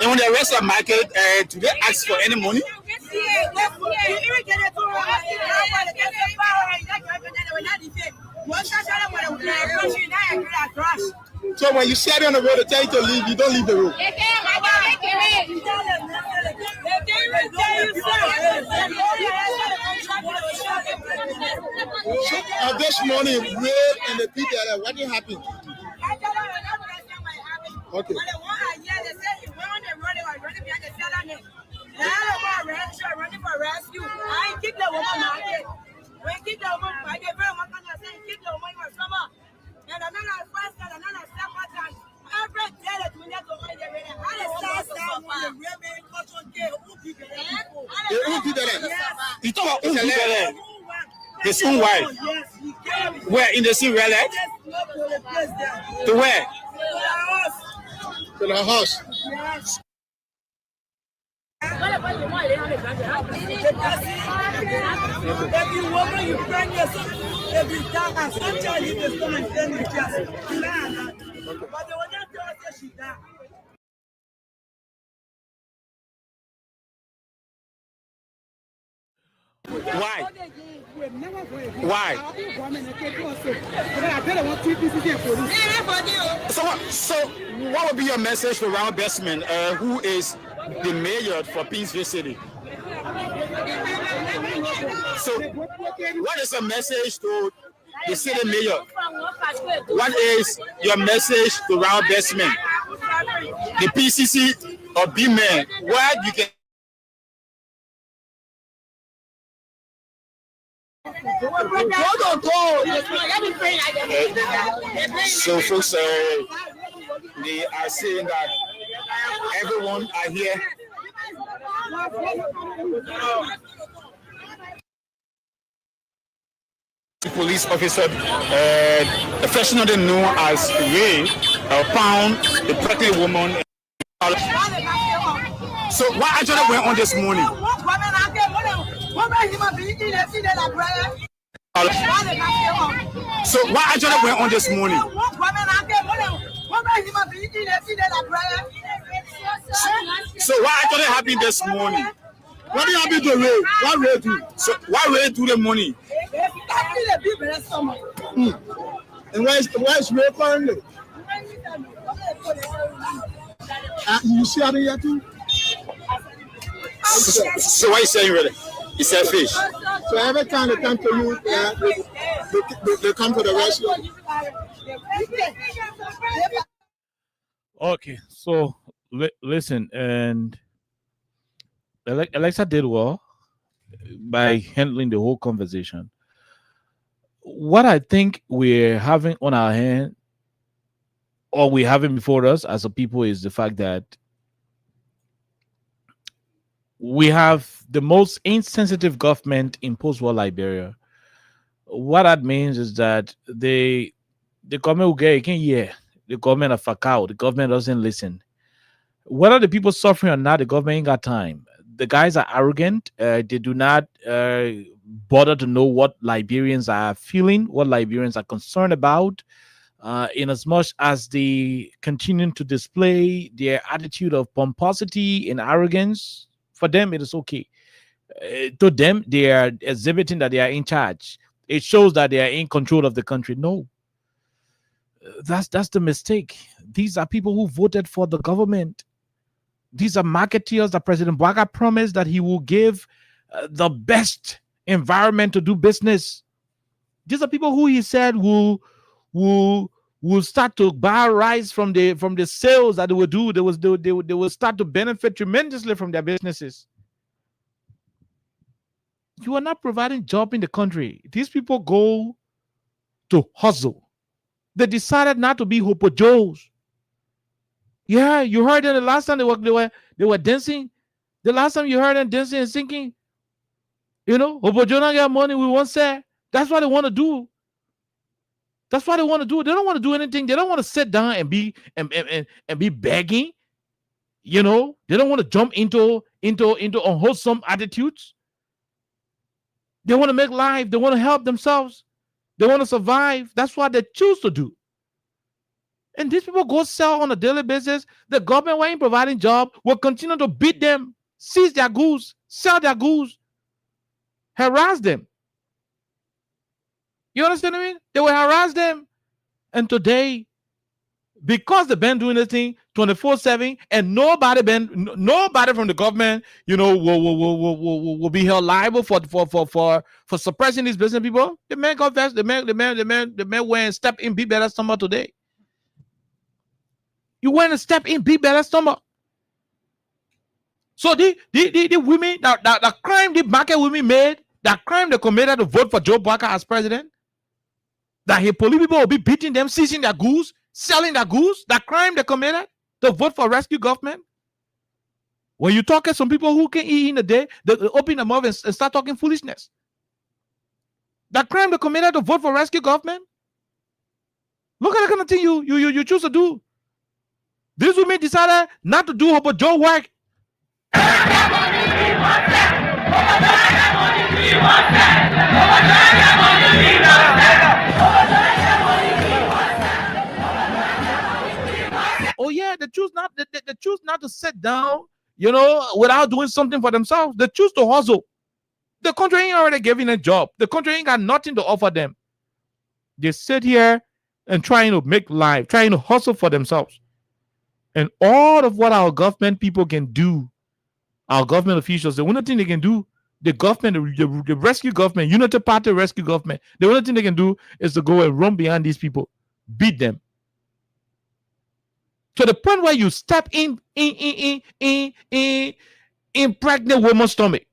And when they arrest a market, do they ask for any money? So when you see it on the road, they tell you to leave, you don't leave the road. So this morning, rain and the people there, what did happen? Okay. Running for rescue. I ain't keep the woman market. When keep the woman market, very much keep the woman for summer. And another first and another second time. Every day that we need to find the rain. You talk about his own wife. Where in the same relic? To where? To the house. Yes. If you woman, you bring yourself. If you die, I sometimes you just come and tell me just. But they will not tell us that she died. Why? Why? So what would be your message to Round Bestman, who is the mayor for Pinsville City? So what is the message to the city mayor? What is your message to Round Bestman, the PCC or B-Man? Where you can so folks, they are saying that everyone are here. The police officer, affectionately known as Ray, found the pregnant woman. So what actually went on this morning? So what actually went on this morning? So what actually happened this morning? What did happen to Ray? What Ray do? So what Ray do the money? And where's Ray currently? You see how they are too? So what you saying really? He said fish. So every time they come to you, they come to the rescue. Okay, so listen, and Alexa did well by handling the whole conversation. What I think we're having on our hand, or we're having before us as a people, is the fact that we have the most insensitive government in post-war Liberia. What that means is that the government will get, you can hear the government of Fakao. The government doesn't listen. Whether the people suffering or not, the government ain't got time. The guys are arrogant. They do not bother to know what Liberians are feeling, what Liberians are concerned about. In as much as they continue to display their attitude of pomposity and arrogance, for them it is okay. To them, they are exhibiting that they are in charge. It shows that they are in control of the country. No, that's the mistake. These are people who voted for the government. These are marketeers that President Bwaga promised that he will give the best environment to do business. These are people who he said will start to buy rice from the sales that they will do. They will start to benefit tremendously from their businesses. You are not providing job in the country. These people go to hustle. They decided not to be Hopo Joes. Yeah, you heard them the last time they were dancing. The last time you heard them dancing and singing, Hopo Joe don't get money. We won't say. That's what they want to do. That's what they want to do. They don't want to do anything. They don't want to sit down and be begging. They don't want to jump into unwholesome attitudes. They want to make life. They want to help themselves. They want to survive. That's what they choose to do. And these people go sell on a daily basis. The government, when ain't providing job, will continue to beat them, seize their goods, sell their goods, harass them. You understand what I mean? They will harass them And today, because they've been doing this thing 24/7, and nobody from the government, will be held liable for suppressing these business people. The man got vexed. The man went and stepped in Big Better stomach today. You went and stepped in Big Better stomach. So the women, the crime the market women made, that crime they committed to vote for Joe Barker as president, that police people will be beating them, seizing their goods, selling their goods, that crime they committed to vote for rescue government. When you talk to some people who can eat in the day, they open their mouth and start talking foolishness. That crime they committed to vote for rescue government. Look at the kind of thing you choose to do. These women decided not to do Hobo Joe work. Oh yeah, they choose not to sit down, without doing something for themselves. They choose to hustle. The country ain't already giving a job. The country ain't got nothing to offer them. They sit here and trying to make life, trying to hustle for themselves. And all of what our government people can do, our government officials, the only thing they can do, the government, the rescue government, Unity Party rescue government, the only thing they can do is to go and run behind these people, beat them. To the point where you step in pregnant woman's stomach.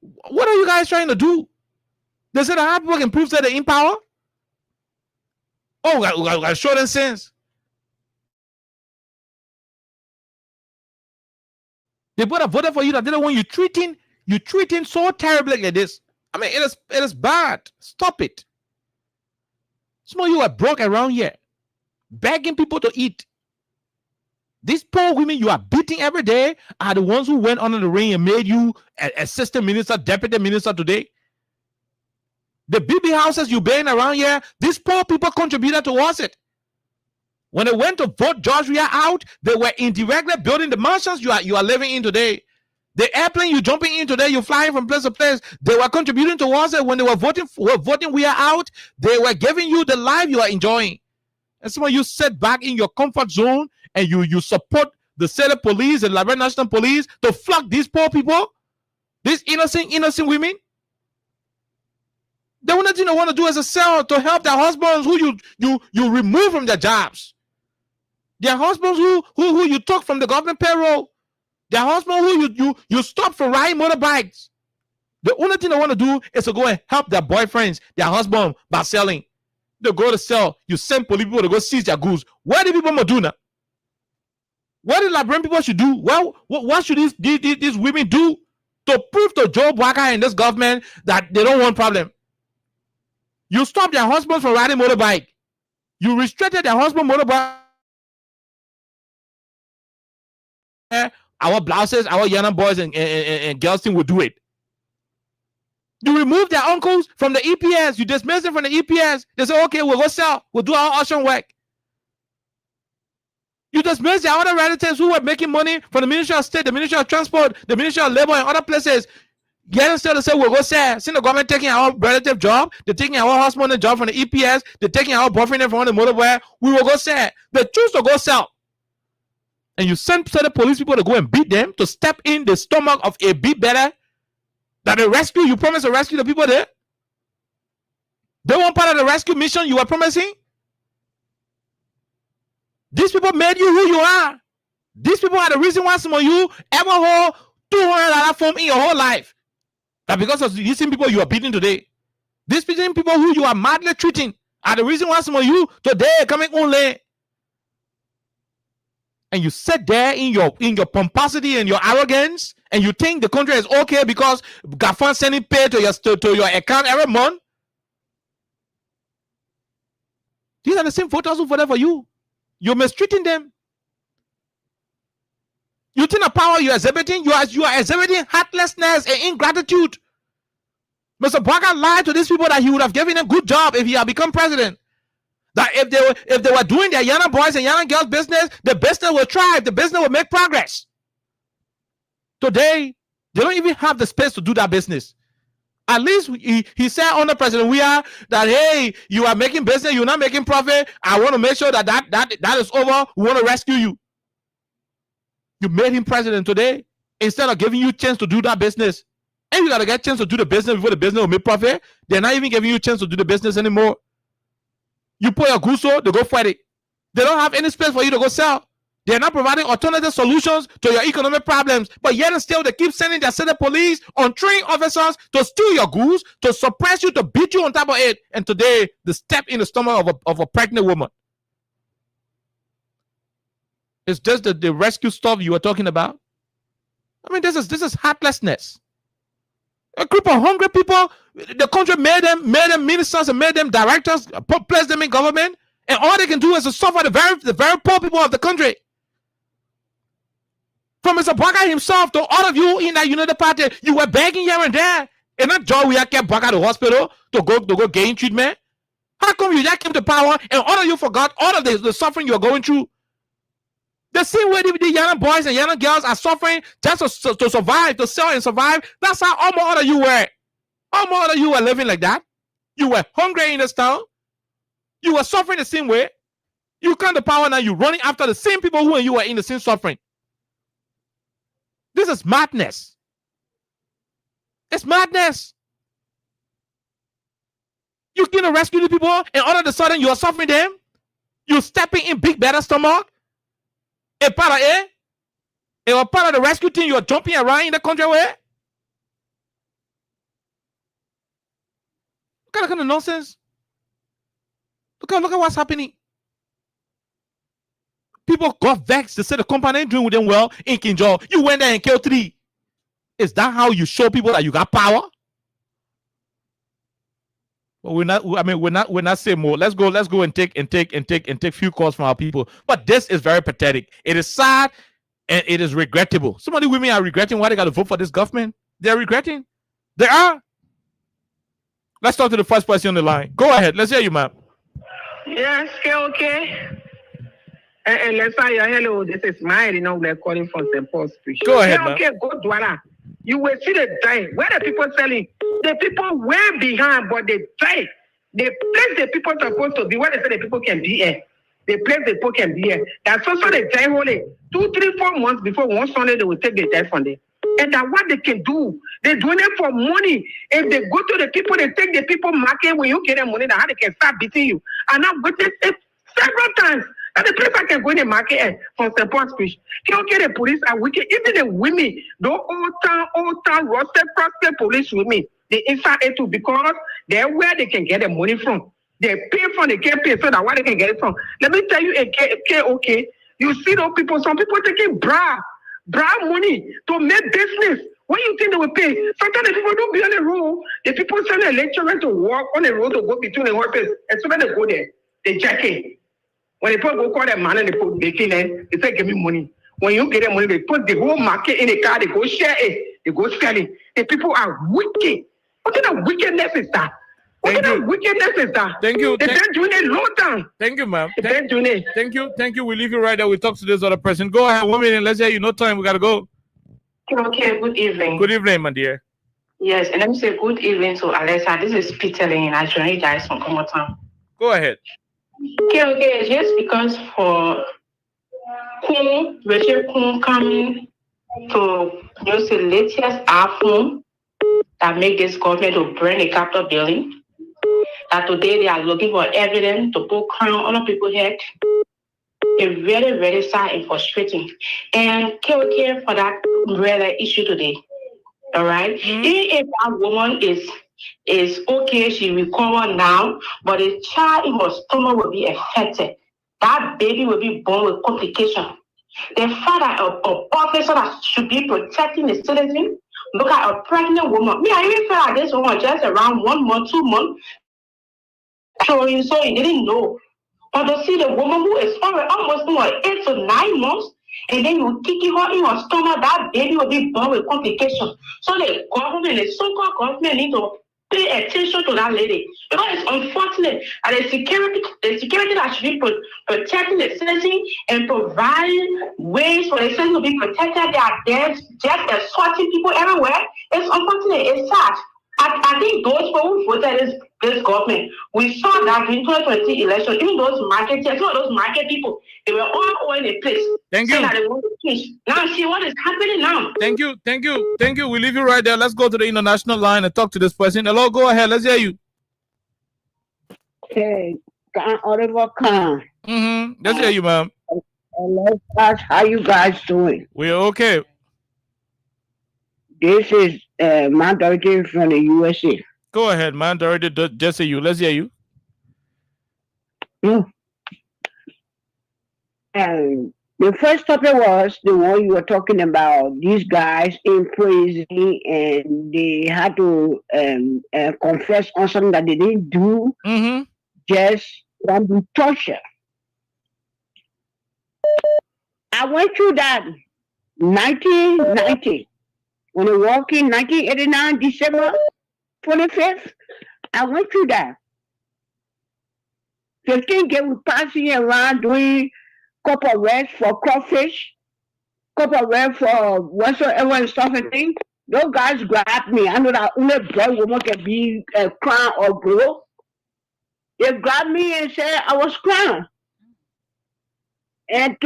What are you guys trying to do? They said that people can prove that they're in power. Oh, we got short and sense. They would have voted for you that didn't want you treating so terribly like this. I mean, it is bad. Stop it. Some of you are broke around here, begging people to eat. These poor women you are beating every day are the ones who went under the ring and made you assistant minister, deputy minister today. The BB houses you buying around here, these poor people contributed towards it. When they went to vote George Weah out, they were indirectly building the mansions you are living in today. The airplane you're jumping in today, you're flying from place to place, they were contributing towards it. When they were voting Weah out, they were giving you the life you are enjoying. And some of you sit back in your comfort zone and you support the State Police, the Liberia National Police to flog these poor people, these innocent women. The only thing they want to do is a sell to help their husbands who you remove from their jobs. Their husbands who you took from the government payroll. Their husbands who you stop from riding motorbikes. The only thing they want to do is to go and help their boyfriends, their husband by selling. They go to sell. You send police people to go seize their goods. What do people do now? What did Liberian people should do? Well, what should these women do to prove to Joe Barker and this government that they don't want problem? You stop their husbands from riding motorbike. You restricted their husband motorbike. Our blouses, our young boys and girls team will do it. You remove their uncles from the EPS. You dismiss them from the EPS. They say, okay, we'll go sell. We'll do our auction work. You dismiss their other relatives who were making money from the Ministry of State, the Ministry of Transport, the Ministry of Labor, and other places. Get instead to say, we'll go sell. See the government taking our relative job. They're taking our husband job from the EPS. They're taking our boyfriend from the motorway. We will go sell. They choose to go sell. And you send the police people to go and beat them, to step in the stomach of a Big Better, that they rescue. You promise to rescue the people there. They weren't part of the rescue mission you were promising. These people made you who you are. These people are the reason why some of you ever hold $200 phone in your whole life. That because of these same people you are beating today. These people who you are madly treating are the reason why some of you today are coming only. And you sit there in your pomposity and your arrogance, and you think the country is okay because GAFAN sending pay to your account every month. These are the same voters who voted for you. You're mistreating them. You think the power you're exhibiting, you are exhibiting heartlessness and ingratitude. Mr. Barker lied to these people that he would have given a good job if he had become president. That if they were doing their young boys and young girls business, the business will thrive, the business will make progress. Today, they don't even have the space to do that business. At least he said under President Weah that, hey, you are making business, you're not making profit. I want to make sure that is over. We want to rescue you. You made him president today instead of giving you a chance to do that business. And you got to get a chance to do the business before the business will make profit. They're not even giving you a chance to do the business anymore. You put your goods so they go fight it. They don't have any space for you to go sell. They're not providing alternative solutions to your economic problems, but yet and still they keep sending their city police on trained officers to steal your goods, to suppress you, to beat you on top of it. And today, they step in the stomach of a pregnant woman. It's just the rescue stuff you were talking about. I mean, this is heartlessness. A group of hungry people, the country made them ministers and made them directors, placed them in government, and all they can do is to suffer the very poor people of the country. From Mr. Baga himself to all of you in that United Party, you were begging here and there. And not Joe, we kept Baga to the hospital to go gain treatment. How come you just came to power and all of you forgot all of the suffering you are going through? The same way the young boys and young girls are suffering just to survive, to sell and survive. That's how all of you were. All of you were living like that. You were hungry in this town. You were suffering the same way. You come to power now, you're running after the same people who and you were in the same suffering. This is madness. It's madness. You came to rescue the people, and all of a sudden you are suffering them. You're stepping in big better stomach. And part of the rescue team, you are jumping around in the country where? What kind of nonsense? Look at what's happening. People got vexed. They said the company ain't doing with them well in Kinjo. You went there and killed 3. Is that how you show people that you got power? Well, we're not saying more. Let's go and take few calls from our people. But this is very pathetic. It is sad and it is regrettable. Some of the women are regretting why they got to vote for this government. They're regretting. They are. Let's talk to the first person on the line. Go ahead. Let's hear you, ma'am. Yes, okay. And let's say hello. This is Mary. We're calling from St. Paul's Street. Go ahead, ma'am. Okay, go Douala. You will see the time. Where the people selling? The people way behind, but they die. They place the people supposed to be where they say the people can be here. They place the people can be here. That's also the time only 2, 3, 4 months before one Sunday they will take the death from them. And that's what they can do. They're doing it for money. If they go to the people, they take the people market when you get them money, that's how they can start beating you. And I've witnessed it several times. And the place I can go in the market from St. Paul's Street. Can't get the police are wicked. Even the women, the old town, rusted police with me. They inside it too because they're where they can get the money from. They pay from the campaign so that where they can get it from. Let me tell you, okay, you see those people, some people taking bra money to make business. When you think they will pay? Sometimes the people don't be on the road. The people send a lecturer to walk on the road to go between the workers. And so when they go there, they jack it. When the people go call their man and they put baking in, they say, give me money. When you get the money, they put the whole market in a car, they go share it, they go sell it. The people are wicked. What kind of wickedness is that? What kind of wickedness is that? Thank you. They've been doing it long time. Thank you, ma'am. They've been doing it. Thank you. We leave you right there. We talk to this other person. Go ahead, 1 minute. Let's hear you. No time. We got to go. Okay, good evening. Good evening, my dear. Yes, and let me say good evening to Alexa. This is Peter Lane. I joined you guys from Komotown. Go ahead. Okay, just because for Richard Kun coming to use the latest iPhone that make this government to burn the Capitol building, that today they are looking for evidence to put crown on the people's head. It's very, very sad and frustrating. And care for that really issue today. All right? Even if that woman is okay, she recovered now, but the child in her stomach will be affected. That baby will be born with complications. The father of officer that should be protecting the citizen, look at a pregnant woman. Me, I even felt like this woman just around 1 month, 2 months. So you didn't know. But to see the woman who is almost 8 to 9 months, and then you kick her in her stomach, that baby will be born with complications. So the government, the so-called government, need to pay attention to that lady. Because it's unfortunate that the security that should be protecting the citizen and providing ways for the citizen to be protected, they are there just assaulting people everywhere. It's unfortunate. It's sad. I think those people who voted this government, we saw that in 2020 election, even those marketeers, some of those market people, they were all in a place. Thank you. That they want to change. Now see what is happening now. Thank you. We leave you right there. Let's go to the international line and talk to this person. Hello, go ahead. Let's hear you. Hey, Oliver Khan. Let's hear you, ma'am. Hello, guys. How you guys doing? We're okay. This is Mount Dorothy from the USA. Go ahead, man. Dorothy, just say you. Let's hear you. And the first topic was the one you were talking about. These guys in prison and they had to confess on something that they didn't do. Just want to torture. I went through that 1990. When I walked in 1989, December 25th, I went through that. 15 get we passing around doing couple arrests for crawfish, couple arrests for whatsoever and stuff and things. Those guys grabbed me. I know that only black woman can be crying or grow. They grabbed me and said I was crying. And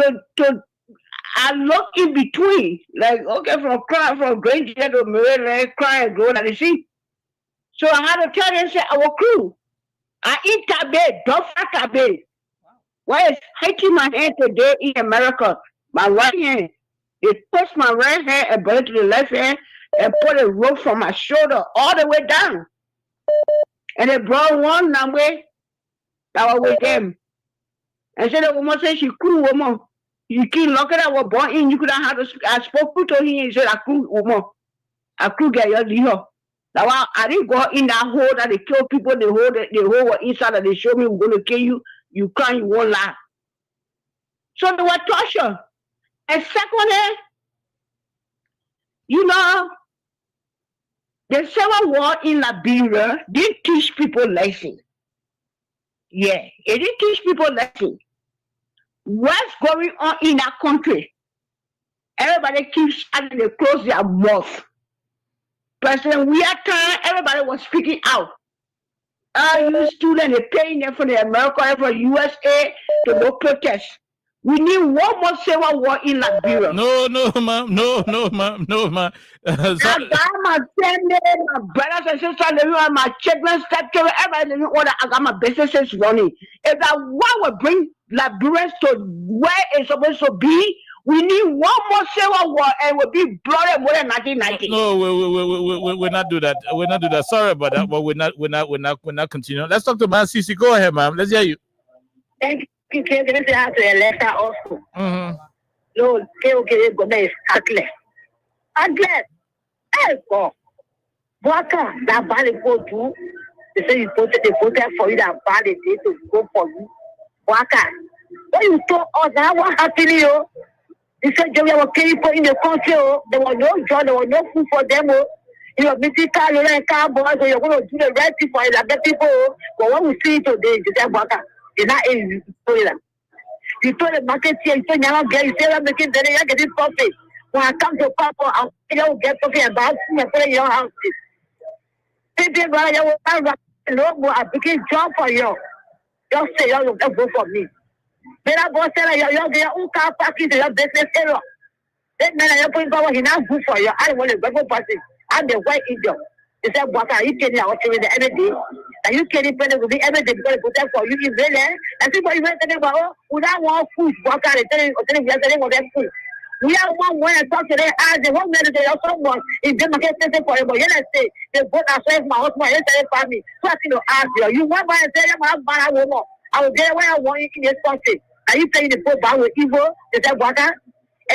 I look in between, like, okay, from crying, from Great Jet to Maryland, crying, growing at the sea. So I had to tell them, say, our crew, I eat tabe, don't fuck tabe. Why is hiking my hand today in America? My right hand. They pushed my right hand and brought it to the left hand and put a rope from my shoulder all the way down. And they brought one way that was with them. And so the woman said, she crew woman. You keep looking at what born in, you could have had I spoke to him and said, I crew woman. I crew get your deal. Now I didn't go in that hole that they kill people, the hole was inside that they show me we're gonna kill you, you can't, you won't lie. So they were torture. And secondly, you know, the Civil War in Liberia didn't teach people lessons. Yeah, it didn't teach people lessons. What's going on in that country? Everybody keeps having to close their mouth. President Weather, everybody was speaking out. You students, they're paying them for the America, for USA to go protest. We need one more Civil War in Liberia. No, ma'am. No, ma'am. I got my family, my brothers and sisters living on my children, stepchildren, everybody living order. I got my businesses running. If that war will bring Liberians to where it's supposed to be, we need one more Civil War and we'll be bloody more than 1990. No, we'll not do that. We'll not do that. Sorry about that, but we're not continuing. Let's talk to Man CC. Go ahead, ma'am. Let's hear you. Thank you. This is how to elect also. No, okay, go there is Atlas. Hey, go. Waka, that bad go to. They say you voted for you, that bad day to go for you. Waka. When you told us that what happened, you? They said they were carrying people in the country, there was no job, there was no food for them. You know, meeting cars and cowboys, so you're going to do the right thing for the people. But what we see today, they said, Waka. It's not easy to tell them. You told the market here, you told them, you say, I'm making better, you're getting profit. When I come to Papa, I'll get profit about me and put in your house. People, you will not no more. I begin job for you. Just say, you'll go for me. Then I go say, you'll get your own car parking to your business area. Then you're putting power, he's not good for you. I don't want to go person. I'm the white idiot. They said, what are you kidding? I was telling every day. Are you kidding? It will be every day because they put for you in Israel. And people you went to about, we don't want food. What are they telling them food? We have one way and talk to them as the one minute they are someone in the market center for them. But you say, they both are saying, my husband, you say, family. So I think to ask you, you want my say, I'm a woman. I will get where I want you in this country. Are you playing the boat back with evil? They said, what? And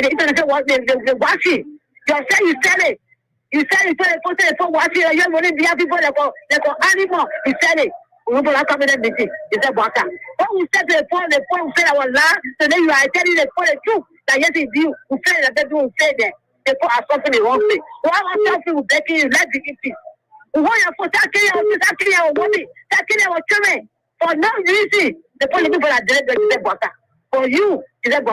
the internet was the watching. You say you sell it. You said it, so watching, and you're going to be people that go animal. You said it. We will not come in that meeting. You said, what? When we said to the point we said our lie, so then you are telling the point the truth. That yes, it's you. We said that people will say that. They put us something the wrong thing. Why am I talking with breaking you? Let's begin to. We want you to killing our money, killing our children. For no reason, the point people are dead, they say, what? For you, you can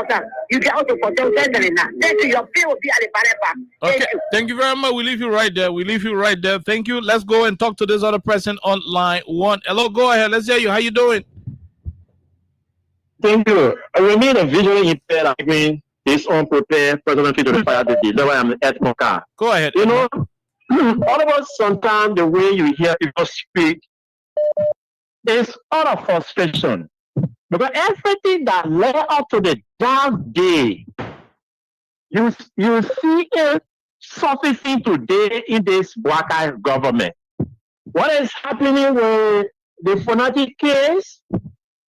also control certainly now. Thank you. Your pay will be at the Barepa. Okay, thank you very much. We leave you right there. Thank you. Let's go and talk to this other person on line 1. Hello, go ahead. Let's hear you. How you doing? Thank you. We need a visually impaired agreeing his own prepared president to the fire duty. That's why I'm at Moka. Go ahead. You know, all of us sometimes the way you hear people speak is out of frustration. Because everything that led up to the dark day, you see it surfacing today in this Waka government. What is happening with the fanatic case?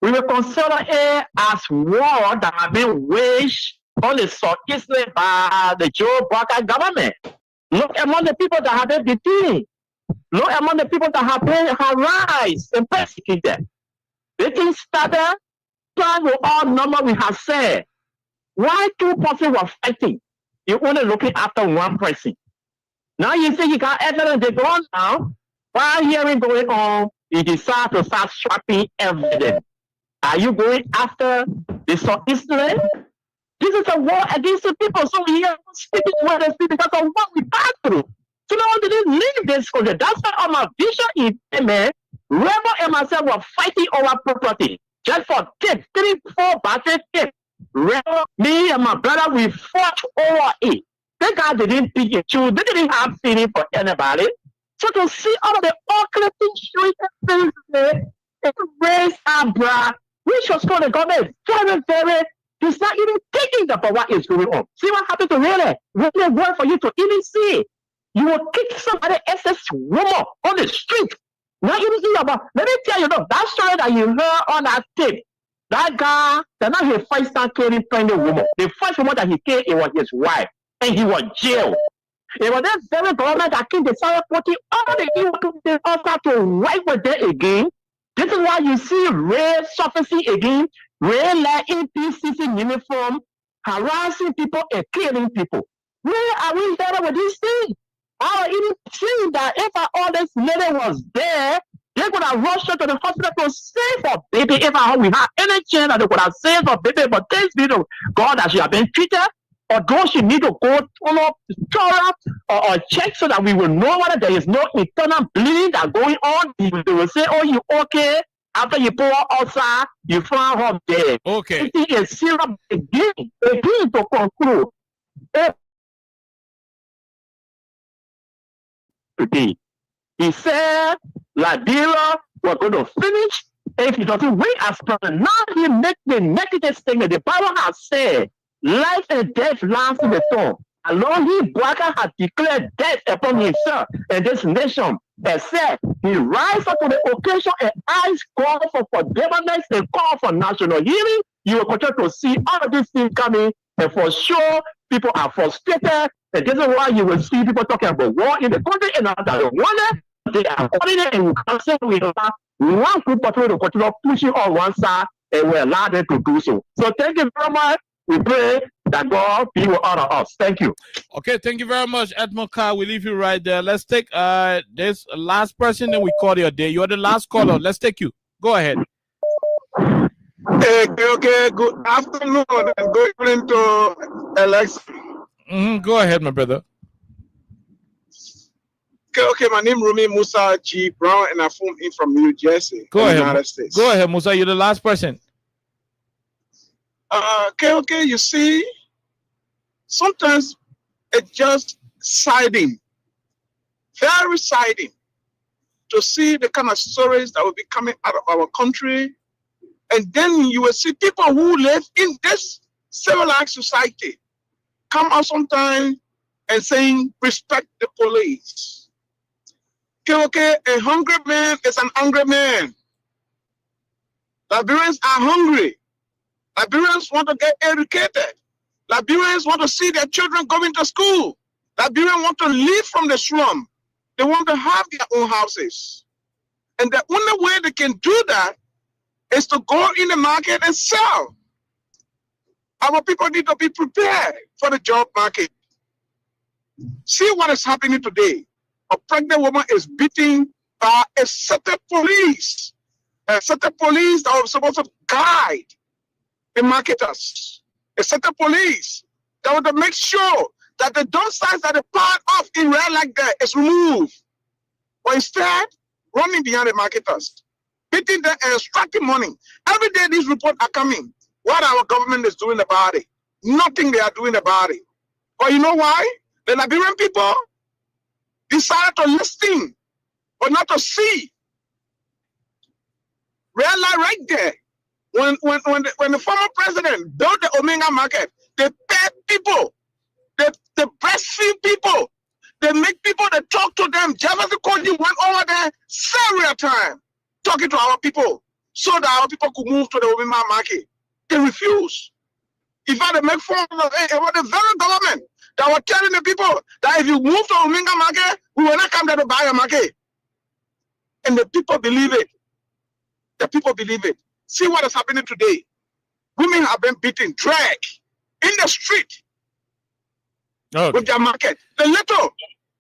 We will consider it as war that have been waged on the southeastern by the Joe Waka government. Look among the people that have been detained. Look among the people that have been harassed and persecuted. The thing started. Plan with all number we have said. Why 2 persons were fighting? You're only looking after 1 person. Now you say you got evidence they go on now. While hearing going on, you decide to start swapping evidence. Are you going after the Southeastern? This is a war against the people. So we are speaking what they speak because of what we passed through. So now they didn't leave this country. That's why on my vision in Yemen, Rebel and myself were fighting over property. Just for tips, 3-4 battered tips. Me and my brother, we fought over it. Thank God they didn't pick it too. They didn't have feeling for anybody. So to see all of the ugly things showing things there, it raised our bra. We should score the government very. It's not even thinking about what is going on. See what happened to really work for you to even see. You will kick somebody else's woman on the street. Not even think about. Let me tell you, that story that you heard on that tape. That guy, they're not his first time killing pregnant woman. The first woman that he killed, it was his wife, and he was jailed. It was that very government that came to start putting all the evil to also to wipe with them again. This is why you see Ray surfacing again, Ray like APCC uniform, harassing people and killing people. Where are we headed with this thing? I even think that if all this lady was there, they could have rushed her to the hospital to save her baby. If we had any chance that they could have saved her baby, but thanks be to God that she has been treated, although she need to go follow or check so that we will know whether there is no internal bleeding that going on. They will say, oh, you okay? After you pour outside, you found her dead. Okay. It is serious again to conclude. Today. He said Liberia was going to finish if he doesn't wait as planned. Now he make the negative statement. The Bible has said, life and death lies in the tongue. Alone he, Bwaka, has declared death upon himself and this nation. And said, he rise up to the occasion and eyes call for forgiveness and call for national healing. You will continue to see all of these things coming. And for sure, people are frustrated. And this is why you will see people talking about war in the country and another one. They are calling it and we have one group of people to continue pushing on one side and we allow them to do so. So thank you very much. We pray that God be with all of us. Thank you. Okay, thank you very much, Edmond Carr. We leave you right there. Let's take this last person, then we call your day. You are the last caller. Let's take you. Go ahead. Okay. Good afternoon and good evening to election. Go ahead, my brother. Okay, my name is Rumi Musa G. Brown, and I phone in from New Jersey, United States. Go ahead, Musa. You're the last person. Okay, you see, sometimes it's just siding, very siding, to see the kind of stories that will be coming out of our country. And then you will see people who live in this civilized society come out sometimes and saying, respect the police. Okay, a hungry man is an angry man. Liberians are hungry. Liberians want to get educated. Liberians want to see their children going to school. Liberians want to live from the slum. They want to have their own houses. And the only way they can do that is to go in the market and sell. Our people need to be prepared for the job market. See what is happening today. A pregnant woman is beaten by a set of police. A set of police that was supposed to guide the marketers, a set of police that want to make sure that the dump sites that are part of in Red like that is removed. But instead, running behind the marketers, beating them and extracting money. Every day these reports are coming. What our government is doing about it? Nothing they are doing about it. But you know why? The Liberian people decided to listen, but not to see. Realize right there, when the former president built the Omega market, they pay people, they breastfeed people, they make people that talk to them. Jefferson Koji went over there several times talking to our people so that our people could move to the Omega market. They refuse. In fact, they make fun of the very government that were telling the people that if you move to Omega market, we will not come there to buy a market. And the people believe it. The people believe it. See what is happening today. Women have been beaten, dragged in the street with their market. The little,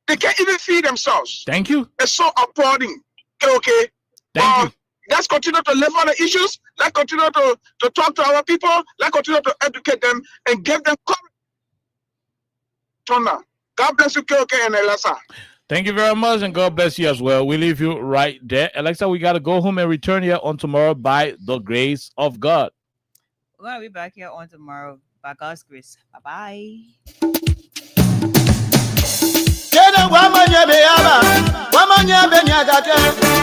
they can't even feed themselves. Thank you. It's so appalling. Okay. Thank you. Let's continue to live on the issues. Let's continue to talk to our people. Let's continue to educate them and give them courage. God bless you, KOK and Alexa. Thank you very much, and God bless you as well. We leave you right there. Alexa, we got to go home and return here on tomorrow by the grace of God. We're going to be back here on tomorrow by God's grace. Bye-bye.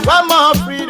One more freedom.